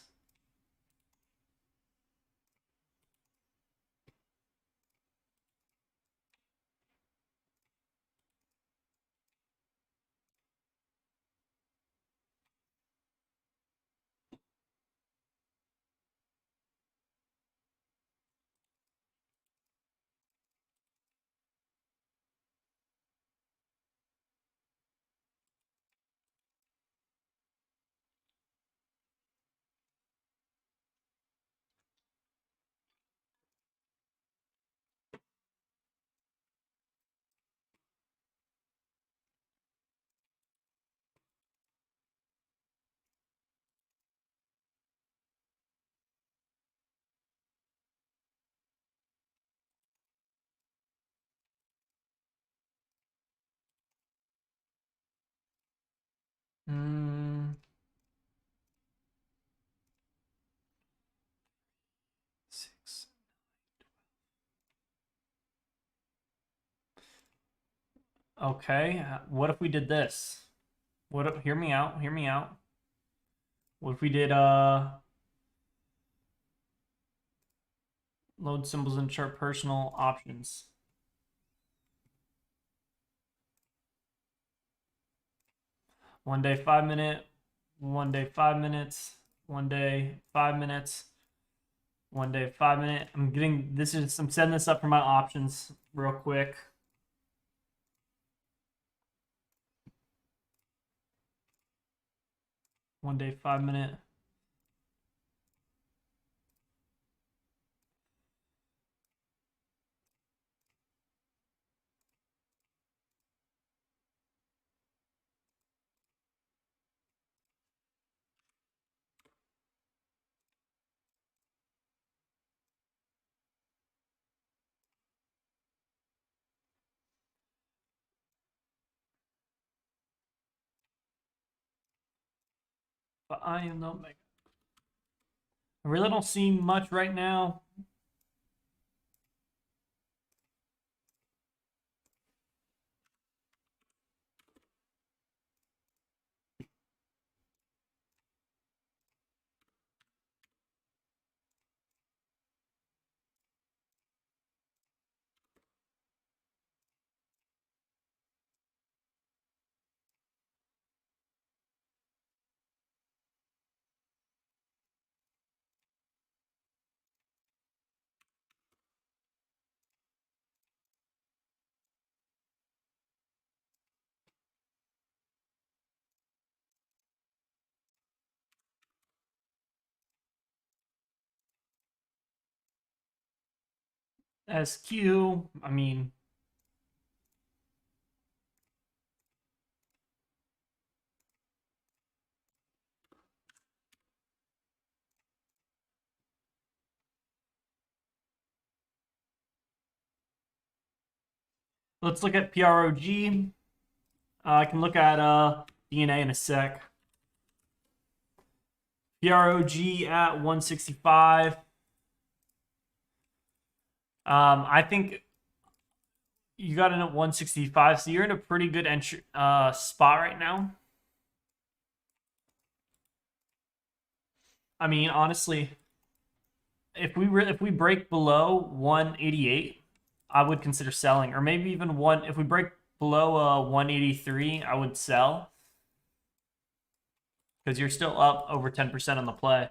Hmm. Six. Okay. What if we did this? What if, hear me out, hear me out. What if we did Load symbols in chart personal options. One day, 5 minute. One day, 5 minutes. One day, 5 minutes. One day, 5 minute. I'm setting this up for my options real quick. One day, 5 minute. But I am not making. I really don't see much right now. SQ, I mean, let's look at PROG. I can look at DNA in a sec. PROG at 165. I think you got in at 165, so you're in a pretty good entry spot right now. I mean, honestly, if we break below 188, I would consider selling, or maybe even if we break below 183, I would sell because you're still up over 10% on the play.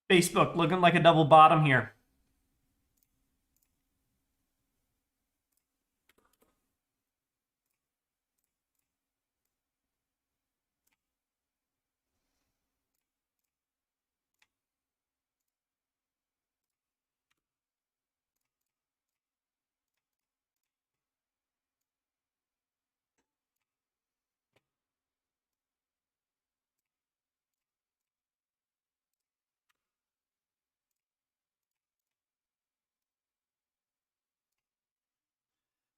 Facebook looking like a double bottom here.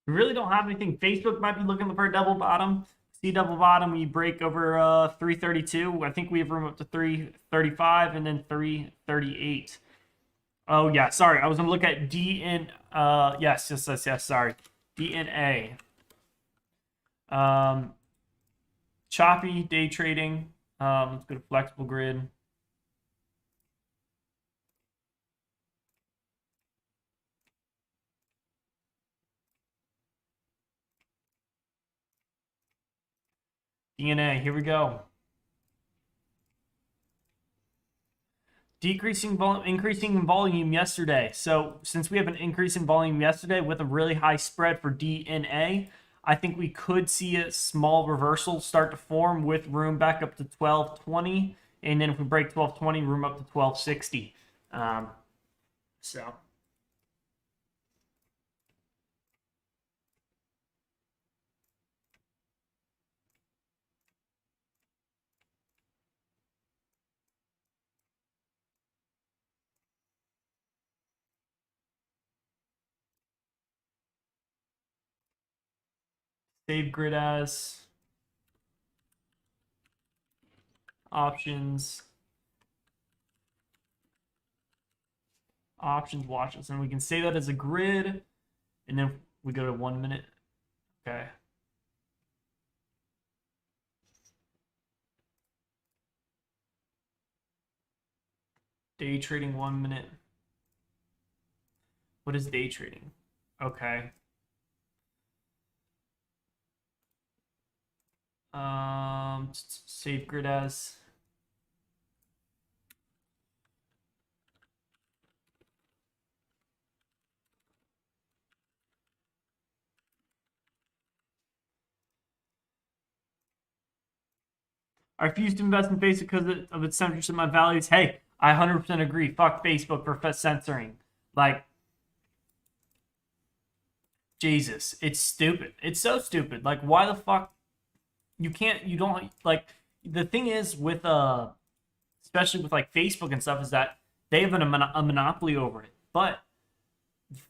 We really don't have anything. Facebook might be looking for a double bottom. See double bottom, we break over 332. I think we have room up to 335 and then 338. Oh yeah, sorry. I was gonna look at yes, sorry. DNA. Choppy day trading. Let's go to flexible grid. DNA, here we go. Increasing in volume yesterday. So since we have an increase in volume yesterday with a really high spread for DNA, I think we could see a small reversal start to form with room back up to 1220. And then if we break 1220, room up to 1260. So Save grid as options watch list, and we can save that as a grid, and then we go to 1 minute. Okay. Day trading 1 minute. What is day trading? Okay. Save grid as. I refuse to invest in Facebook because of its censorship of my values. Hey, I 100% agree. Fuck Facebook for censoring. Like, Jesus, it's stupid. It's so stupid. Like, why the fuck? You don't, like, the thing is with, especially with, like, Facebook and stuff, is that they have a monopoly over it. But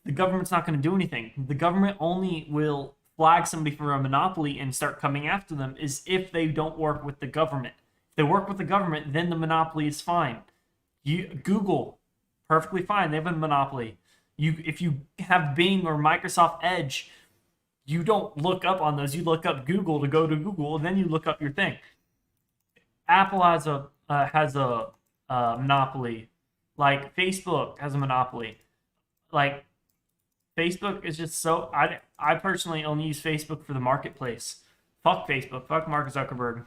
the government's not going to do anything. The government only will flag somebody for a monopoly and start coming after them is if they don't work with the government. If they work with the government, then the monopoly is fine. Google, perfectly fine. They have a monopoly. If you have Bing or Microsoft Edge, you don't look up on those. You look up Google to go to Google, and then you look up your thing. Apple has a monopoly. Like, Facebook has a monopoly. Like, Facebook is just so... I personally only use Facebook for the marketplace. Fuck Facebook. Fuck Mark Zuckerberg.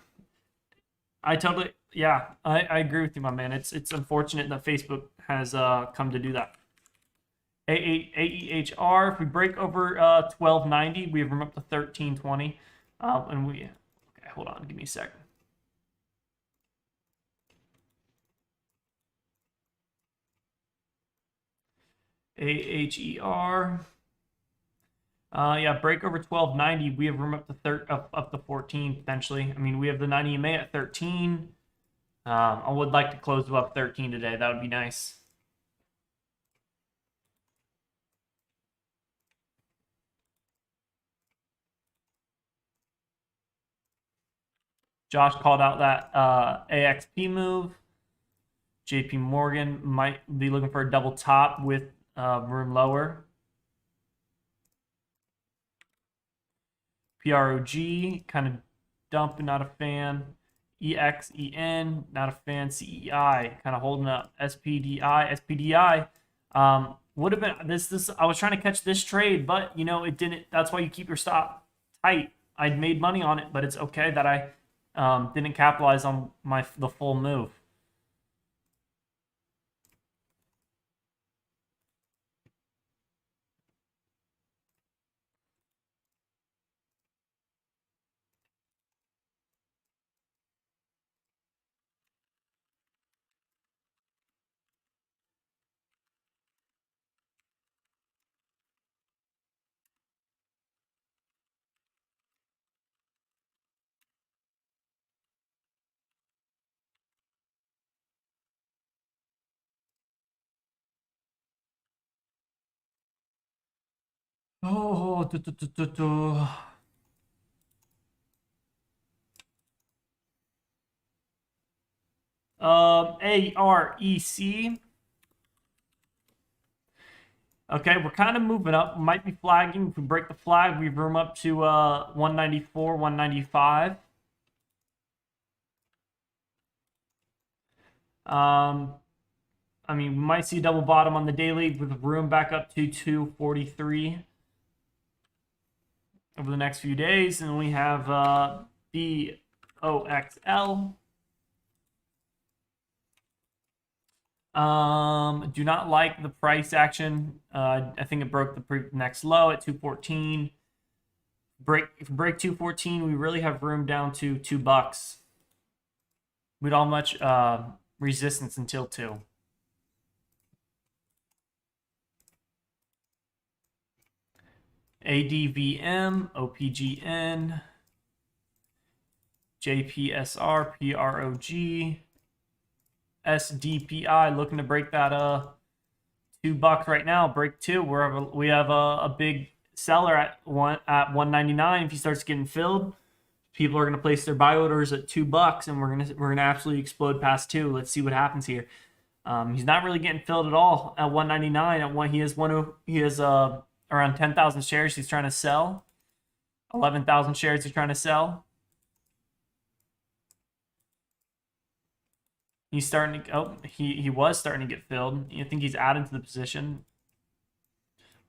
I totally... Yeah, I agree with you, my man. It's unfortunate that Facebook has come to do that. AEHR, if we break over 1290, we have room up to 1320. And we... Okay, hold on. Give me a second. AHER. Yeah, break over 1290. We have room up to 14 potentially. I mean, we have the 90 EMA at 13. I would like to close above 13 today. That would be nice. Josh called out that AXP move. JP Morgan might be looking for a double top with room lower. PROG, kind of dumping, not a fan. EXEN, not a fan. CEI, kind of holding up. SPDI. Would have been this. I was trying to catch this trade, but you know it didn't. That's why you keep your stop tight. I'd made money on it, but it's okay that I didn't capitalize on the full move. Oh, AREC. Okay, we're kind of moving up. We might be flagging. If we break the flag, we room up to 194, 195. I mean, we might see a double bottom on the daily with room back up to 243 over the next few days. And we have BOXL. Do not like the price action. I think it broke the next low at 214. If we break 214, we really have room down to $2. We don't have much resistance until 2. ADVM, OPGN, JPSR, PROG, SDPI, looking to break that $2 right now. Break 2. We have a big seller at 199. If he starts getting filled, people are going to place their buy orders at $2, and we're gonna absolutely explode past 2. Let's see what happens here. He's not really getting filled at all at 199. At one, he has around 10,000 shares he's trying to sell. 11,000 shares he's trying to sell. He's starting to. Oh, he was starting to get filled. I think he's added to the position.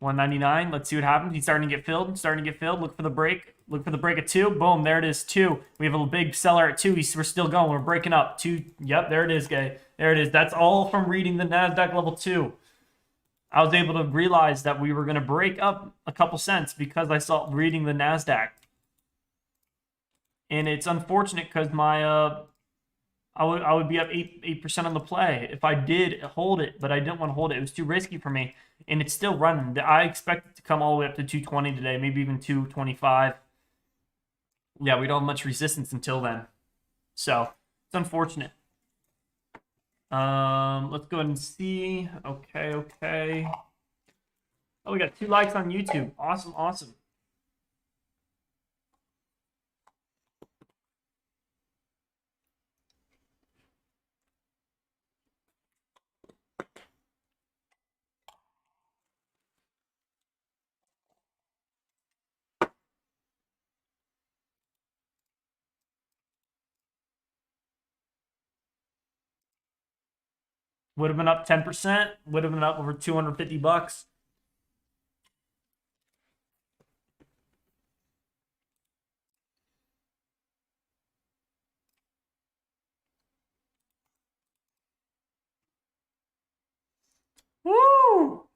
199. Let's see what happens. He's starting to get filled. Starting to get filled. Look for the break. Look for the break at 2. Boom. There it is. 2. We have a big seller at 2. We're still going. We're breaking up. 2. Yep. There it is, guys. There it is. That's all from reading the NASDAQ level 2. I was able to realize that we were going to break up a couple cents because I saw reading the NASDAQ. And it's unfortunate because my I would be up 8% on the play if I did hold it, but I didn't want to hold it. It was too risky for me, and it's still running. I expect it to come all the way up to 220 today, maybe even 225. Yeah, we don't have much resistance until then, so it's unfortunate. Let's go ahead and see. Okay. Oh, we got 2 likes on YouTube. Awesome. Would have been up 10%. Would have been up over $250. Woo!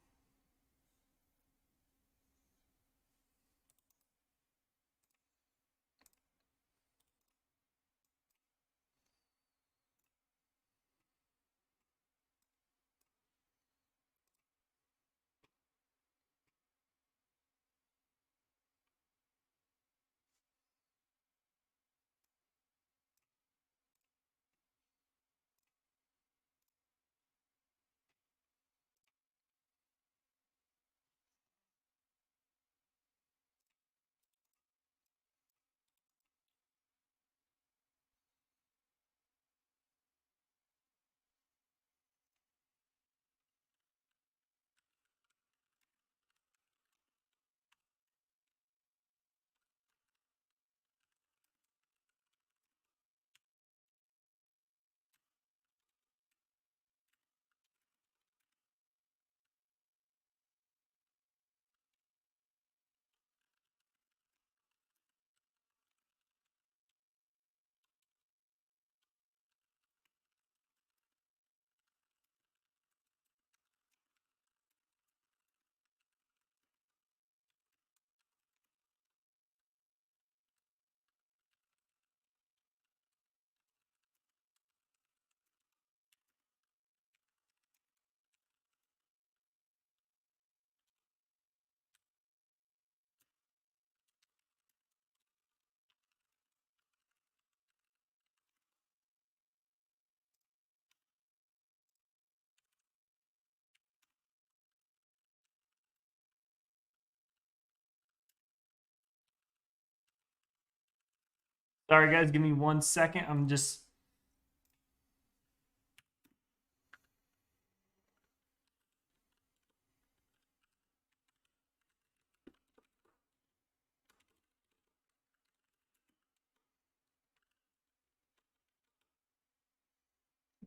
Sorry, guys. Give me 1 second. I'm just...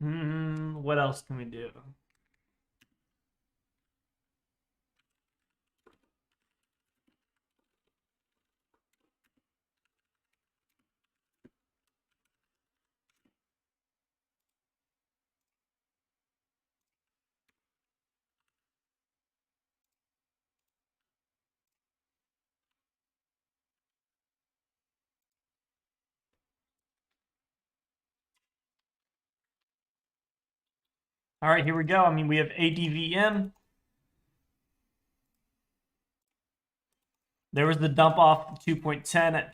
what else can we do? All right, here we go. I mean, we have ADVM. There was the dump off 2.10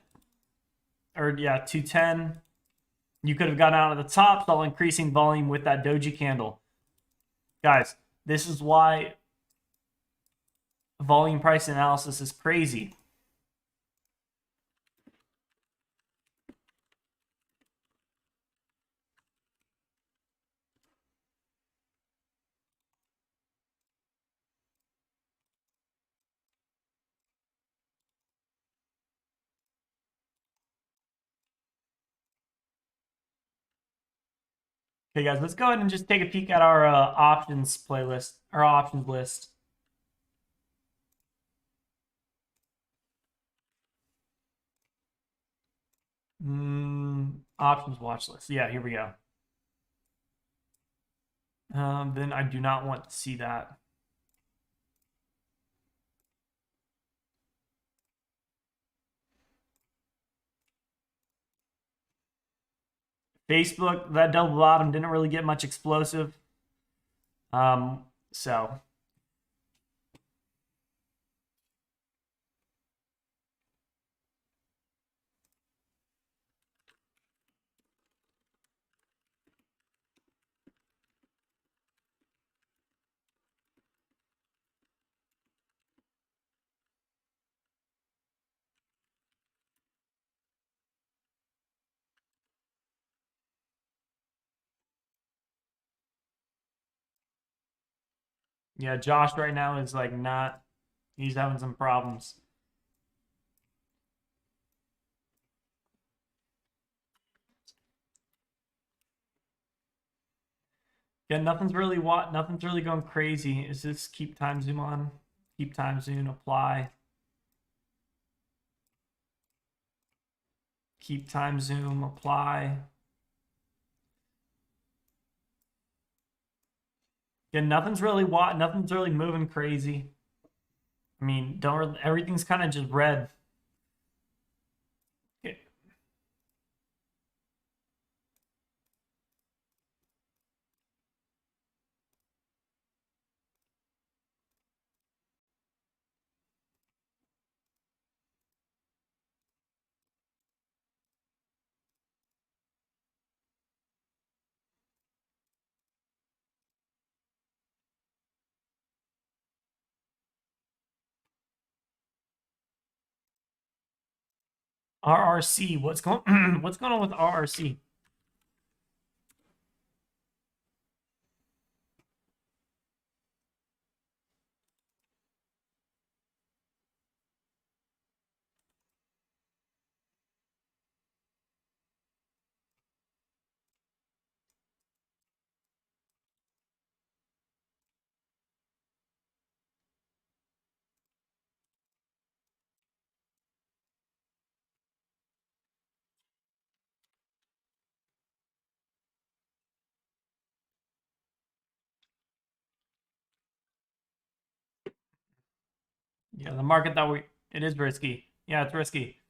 or 210. You could have gotten out of the top, saw increasing volume with that doji candle. Guys, this is why volume price analysis is crazy. Okay, guys, let's go ahead and just take a peek at our options playlist, our options list. Options watch list. Yeah, here we go. Then I do not want to see that. Facebook, that double bottom didn't really get much explosive. So yeah, Josh right now is like not. He's having some problems. Yeah, nothing's really going crazy. Is this keep time zoom on? Keep time zoom apply. Keep time zoom apply. Yeah, nothing's really moving crazy. I mean, everything's kind of just red. Okay. RRC, what's going what's going on with RRC? Yeah, the market it is risky. Yeah, it's risky.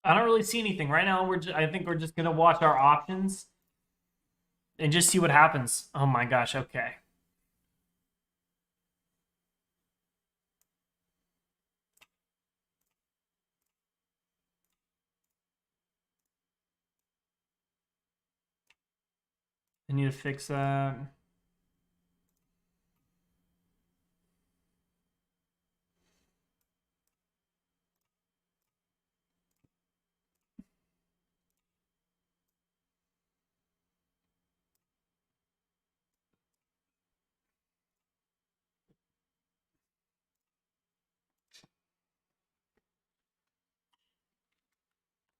I don't really see anything right now. I think we're just gonna watch our options and just see what happens. Oh my gosh. Okay. I need to fix that.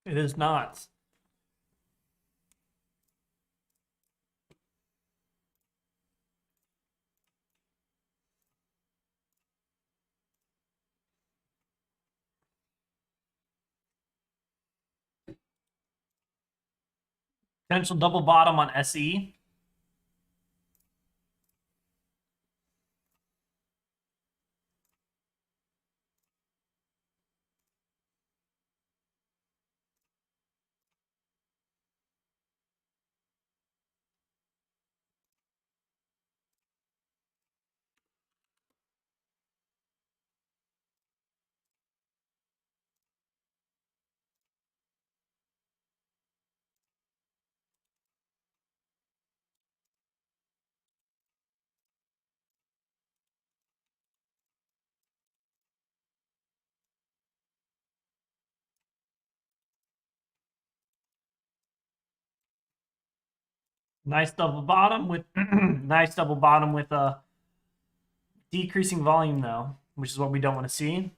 It is not. Potential double bottom on SE. Nice double bottom with nice double bottom with a decreasing volume though, which is what we don't want to see.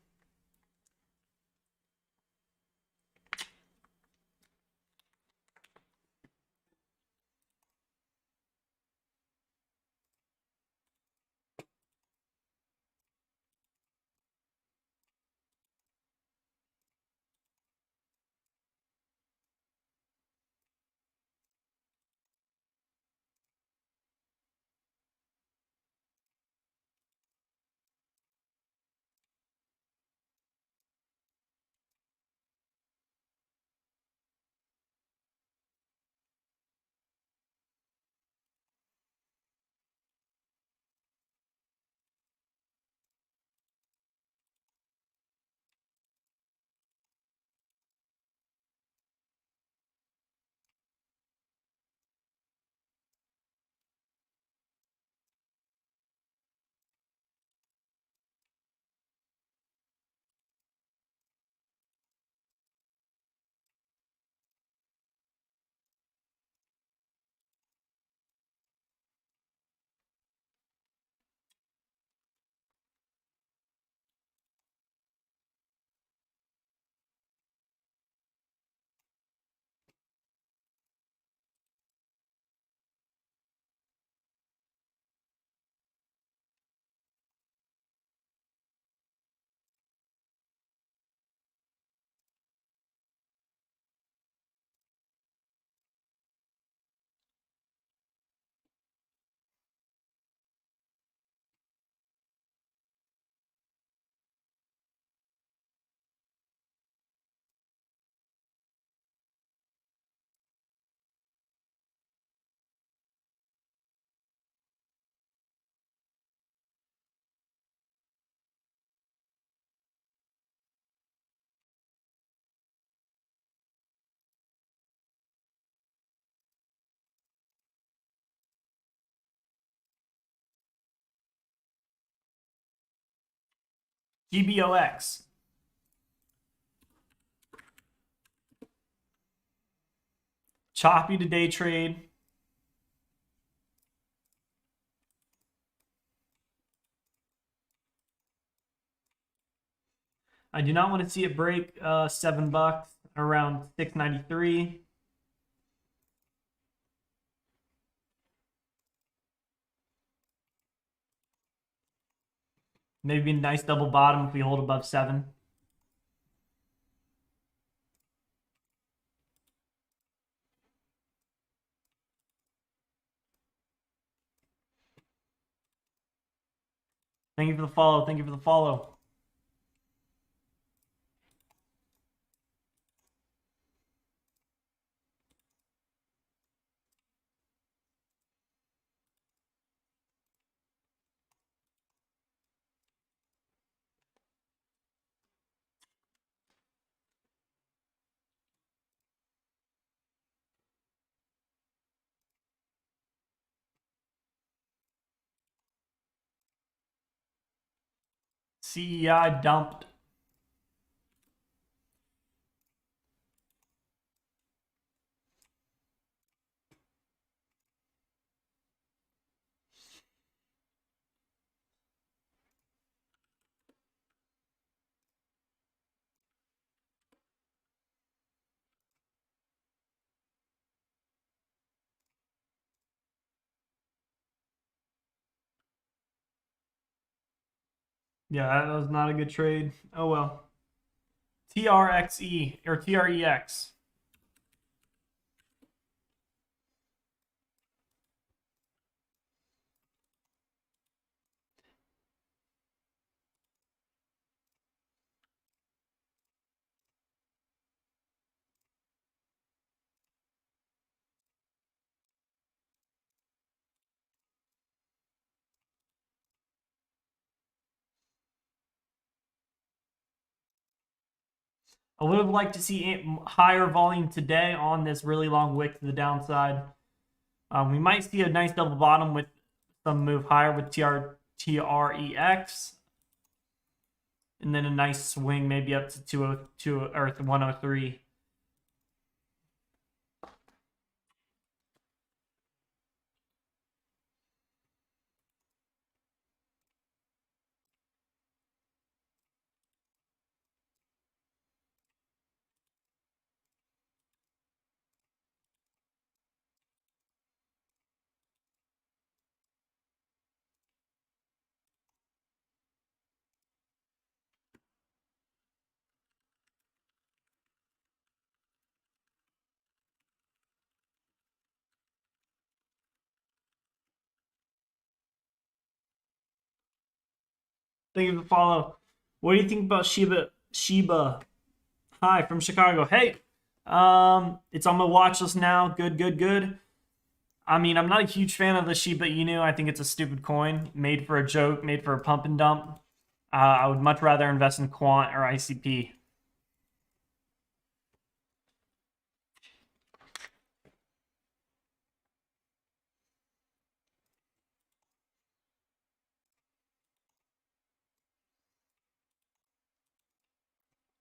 GBOX. Choppy to day trade. I do not want to see it break $7 around 693. Maybe a nice double bottom if we hold above 7. Thank you for the follow. Thank you for the follow. CEI dumped. Yeah, that was not a good trade. Oh well. TRXE or TREX. I would have liked to see higher volume today on this really long wick to the downside. We might see a nice double bottom with some move higher with TREX. And then a nice swing maybe up to 202 or 103. Thank you for the follow. What do you think about Shiba? Hi from Chicago. Hey, it's on my watch list now. Good. I mean, I'm not a huge fan of the Shiba Inu. I think it's a stupid coin, made for a joke, made for a pump and dump. I would much rather invest in Quant or ICP.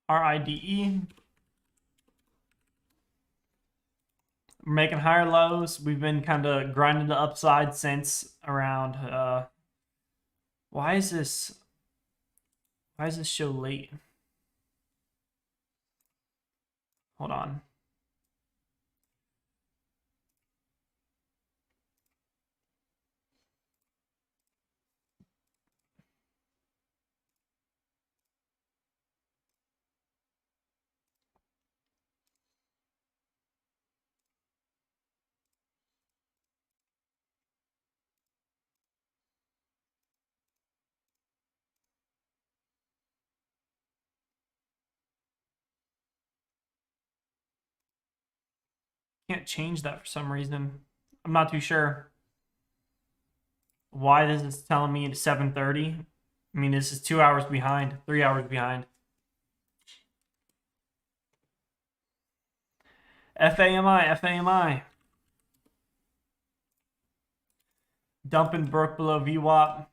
RIDE. We're making higher lows. We've been kind of grinding the upside since around. Why is this show late? Hold on. Can't change that for some reason. I'm not too sure why this is telling me it's 7:30. I mean, this is 2 hours behind, 3 hours behind. FAMI. Dumping broke below VWAP.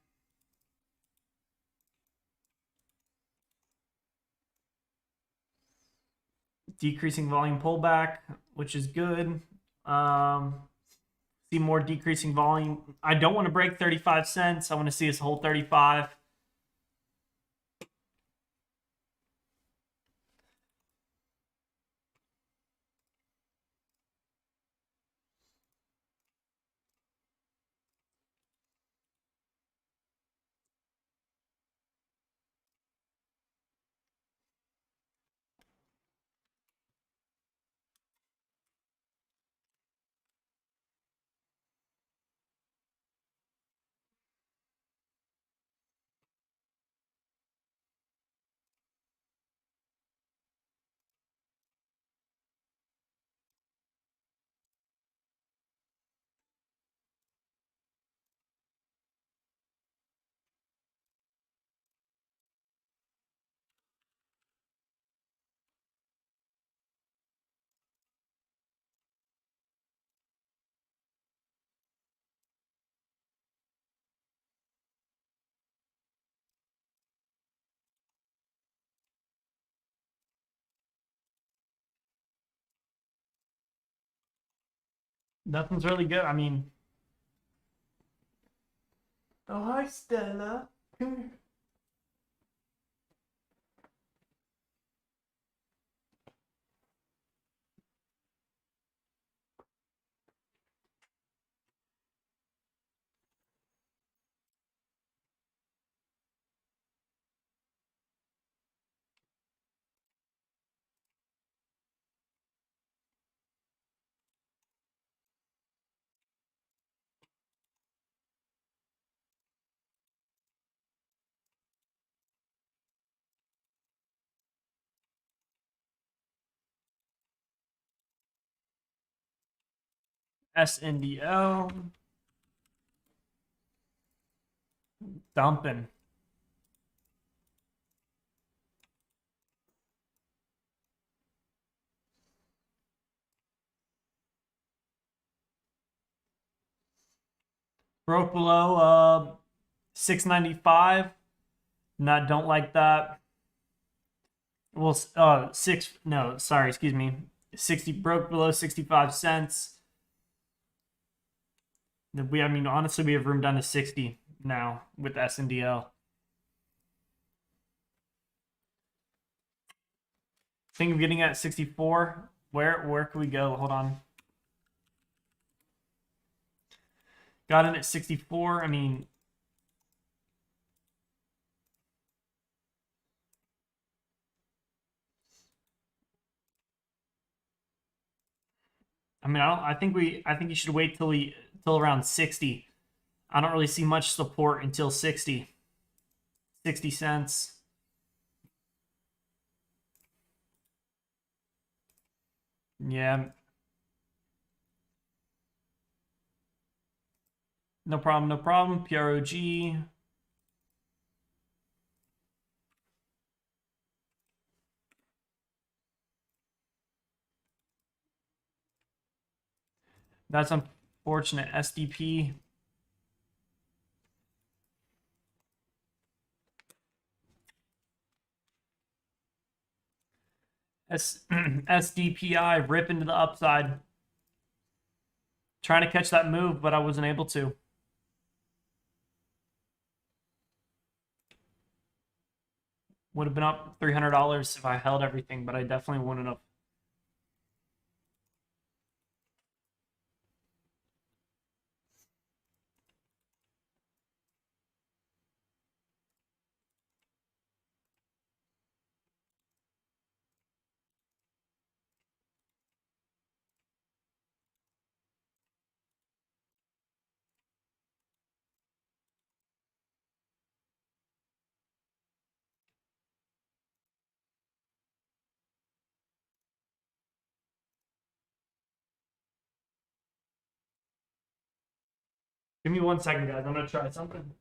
Decreasing volume pullback, which is good. See more decreasing volume. I don't want to break 35 cents. I want to see us hold 35. Nothing's really good. I mean, oh, hi, Stella. Come here. SNDL. Dumping. Broke below 695. Don't like that. Well, no, sorry, excuse me. 60 broke below 65 cents. I mean, honestly, we have room down to 60 now with SNDL. Think of getting at 64. Where can we go? Hold on. Got in at 64. I mean, I think you should wait till around 60. I don't really see much support until 60. 60 cents. Yeah. No problem, no problem. PROG. That's unfortunate. SDP. SDPI rip into the upside. Trying to catch that move, but I wasn't able to. Would have been up $300 if I held everything, but I definitely wouldn't have. Give me 1 second, guys. I'm going to try something.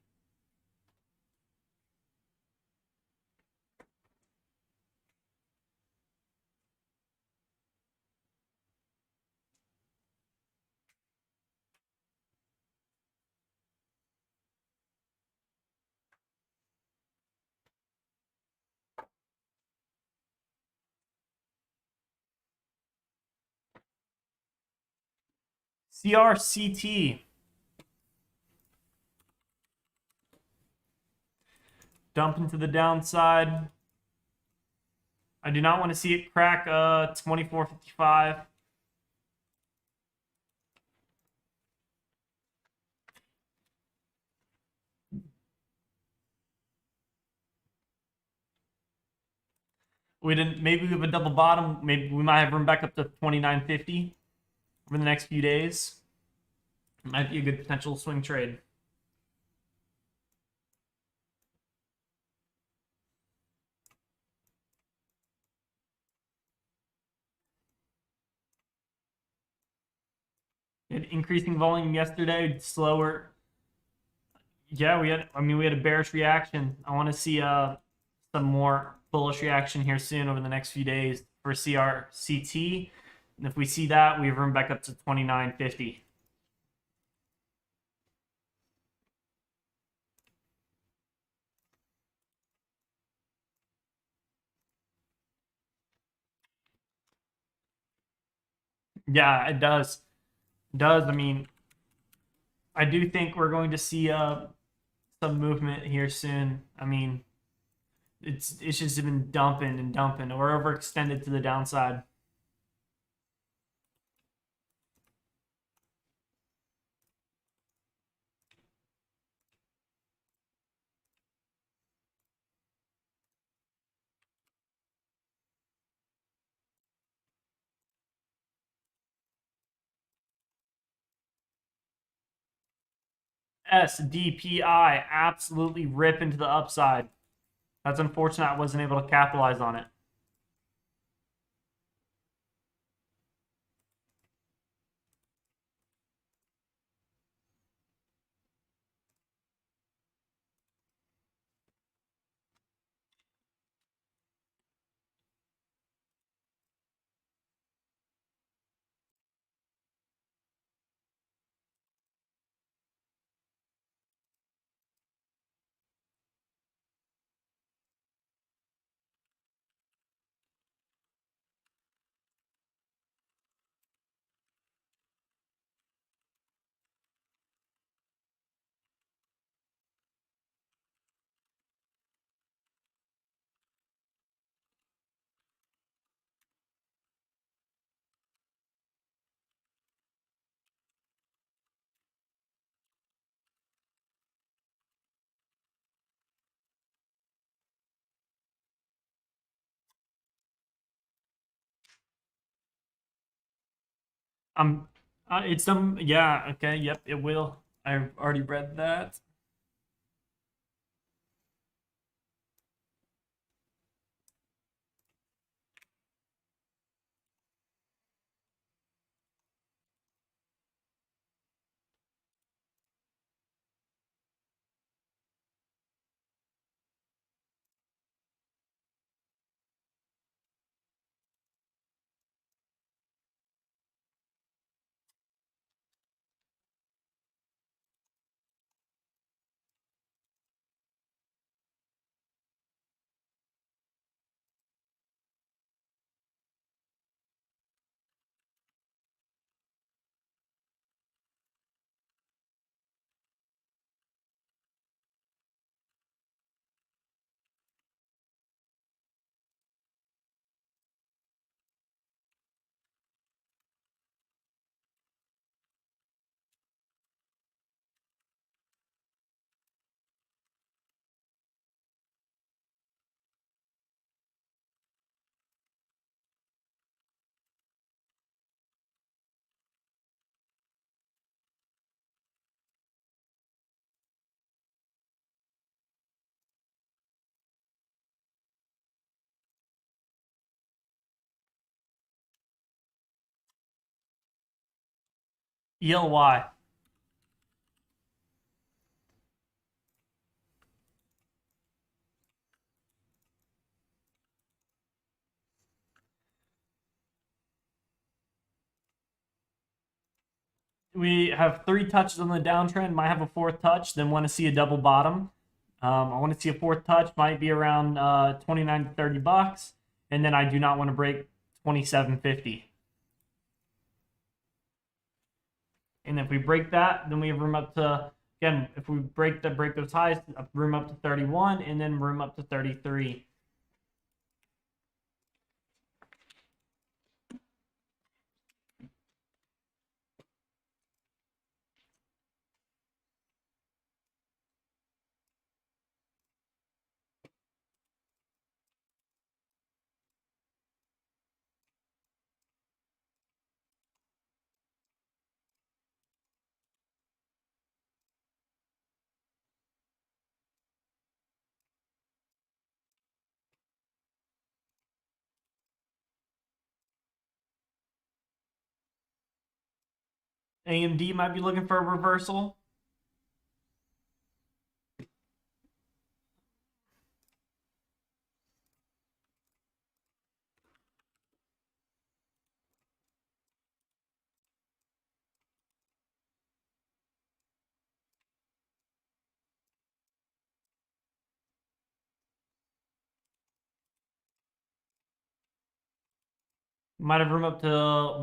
CRCT. Dump into the downside. I do not want to see it crack 24.55. We didn't. Maybe we have a double bottom. Maybe we might have room back up to 29.50 over the next few days. It might be a good potential swing trade. Had increasing volume yesterday, slower. Yeah, we had. I mean, we had a bearish reaction. I want to see some more bullish reaction here soon over the next few days for CRCT. And if we see that, we have room back up to 29.50. Yeah, it does. It does. I mean, I do think we're going to see some movement here soon. I mean, it's just been dumping and dumping. We're overextended to the downside. SDPI absolutely rip into the upside. That's unfortunate. I wasn't able to capitalize on it. It's some, yeah, okay, yep, it will. I've already read that. ELY. We have 3 touches on the downtrend, might have a 4th touch, then want to see a double bottom. I want to see a 4th touch, might be around 29 to 30 bucks, and then I do not want to break 27.50. And if we break that, then we have room up to, again, if we break those highs, room up to 31, and then room up to 33. AMD might be looking for a reversal. Might have room up to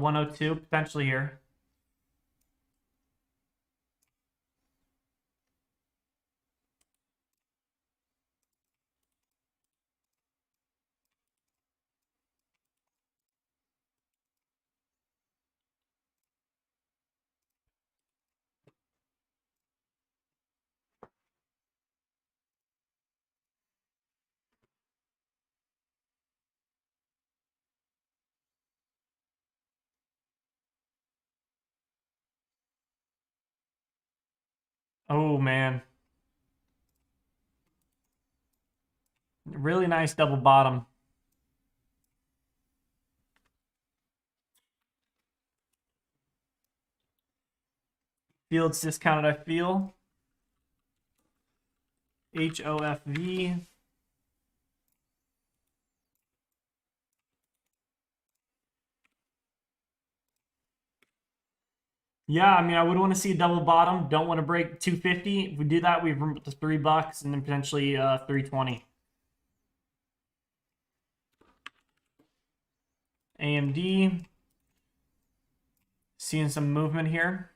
102 potentially here. Oh man, really nice double bottom. Fields discounted, I feel. HOFV. Yeah, I mean, I would want to see a double bottom. Don't want to break 250. If we do that, we have room up to $3 and then potentially 320. AMD. Seeing some movement here.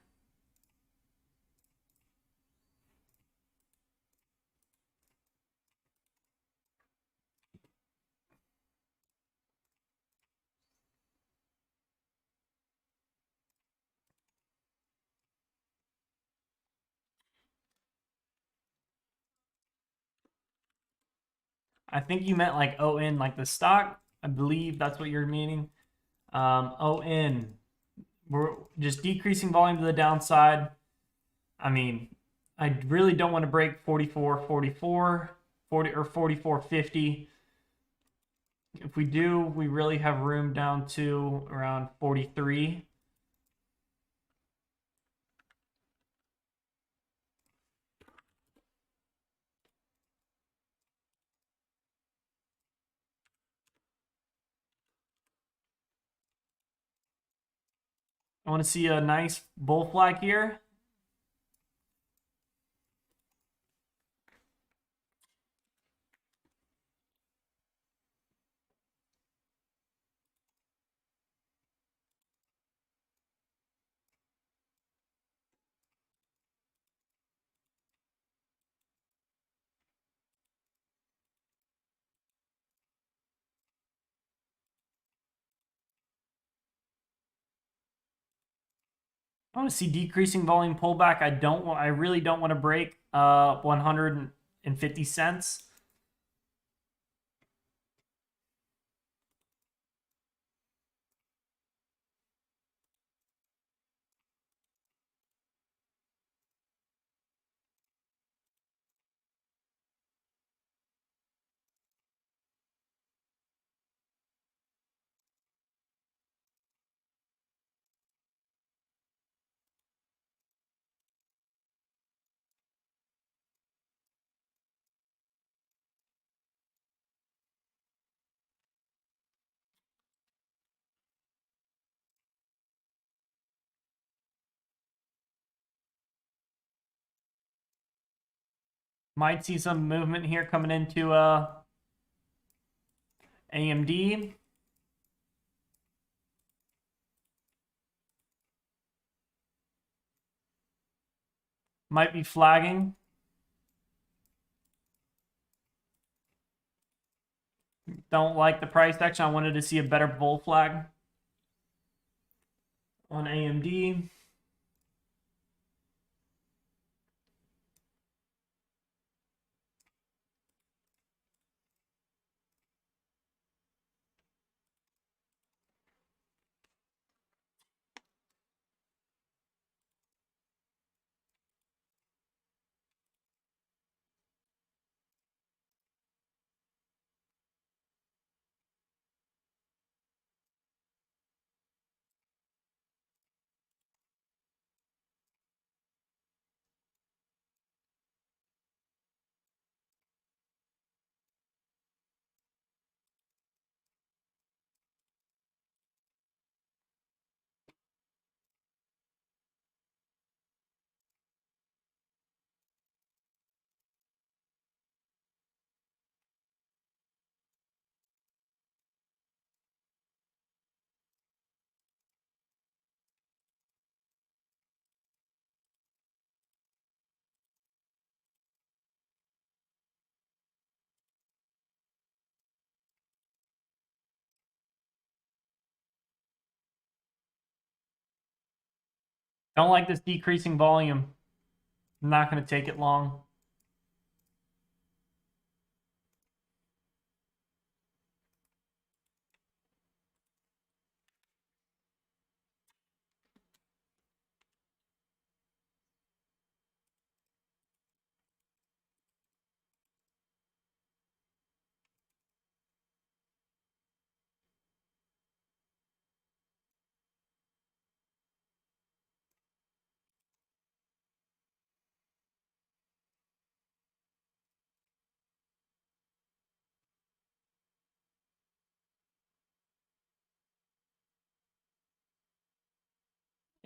I think you meant like ON, like the stock. I believe that's what you're meaning. ON. We're just decreasing volume to the downside. I mean, I really don't want to break 44.44, 40 or 44.50. If we do, we really have room down to around 43. I want to see a nice bull flag here. I want to see decreasing volume pullback. I really don't want to break 150 cents. Might see some movement here coming into AMD. Might be flagging. Don't like the price action. I wanted to see a better bull flag on AMD. Don't like this decreasing volume. I'm not going to take it long.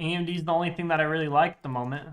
AMD is the only thing that I really like at the moment.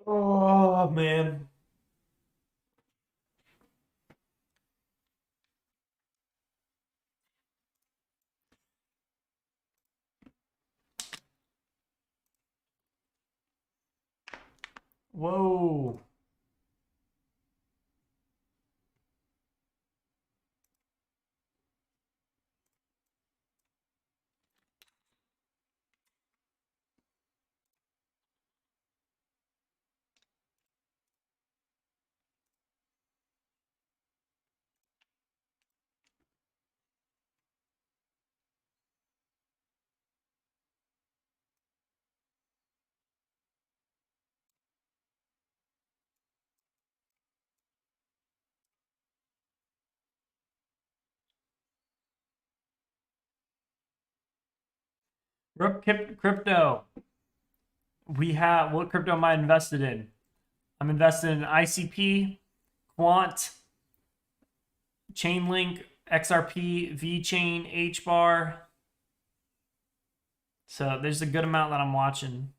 Oh, man. Whoa. Crypto. What crypto am I invested in? I'm invested in ICP, Quant, Chainlink, XRP, VChain, HBAR. So there's a good amount that I'm watching.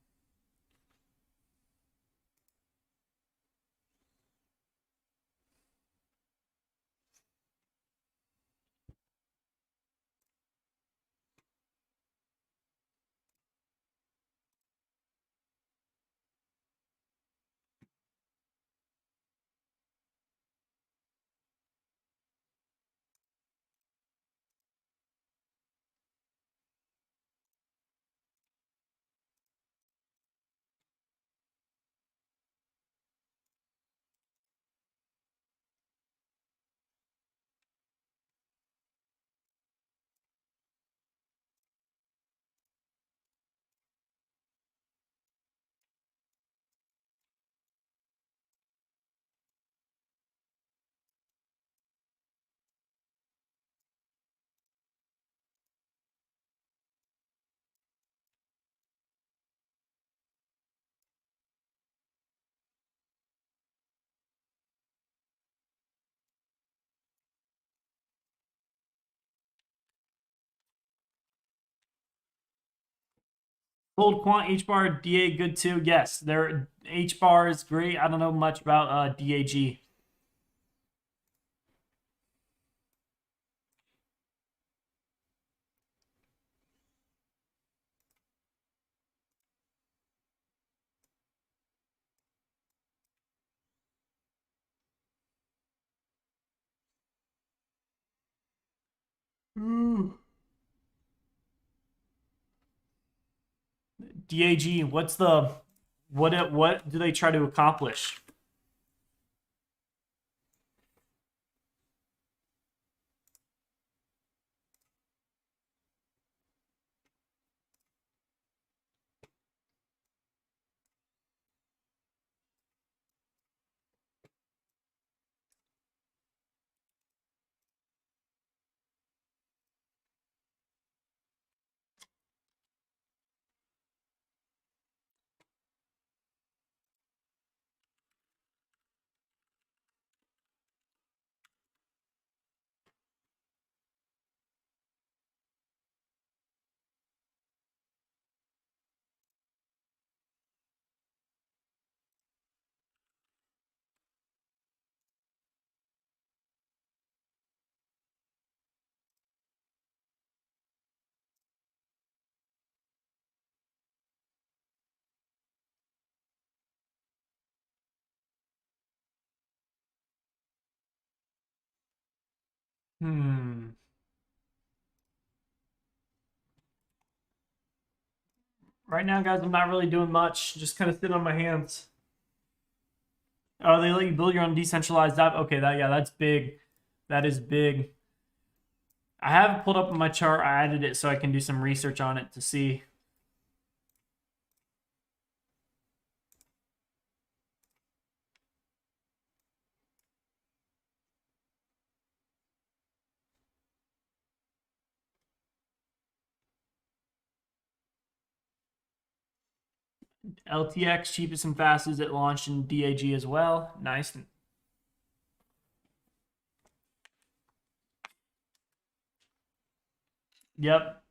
Gold Quant HBAR DA good too. Yes, their HBAR is great. I don't know much about DAG. DAG, what do they try to accomplish? Hmm. Right now, guys, I'm not really doing much. Just kind of sitting on my hands. Oh, they let you build your own decentralized app. Okay, that's big. That is big. I have it pulled up on my chart. I added it so I can do some research on it to see. LTX, cheapest and fastest. It launched in DAG as well. Nice. Yep.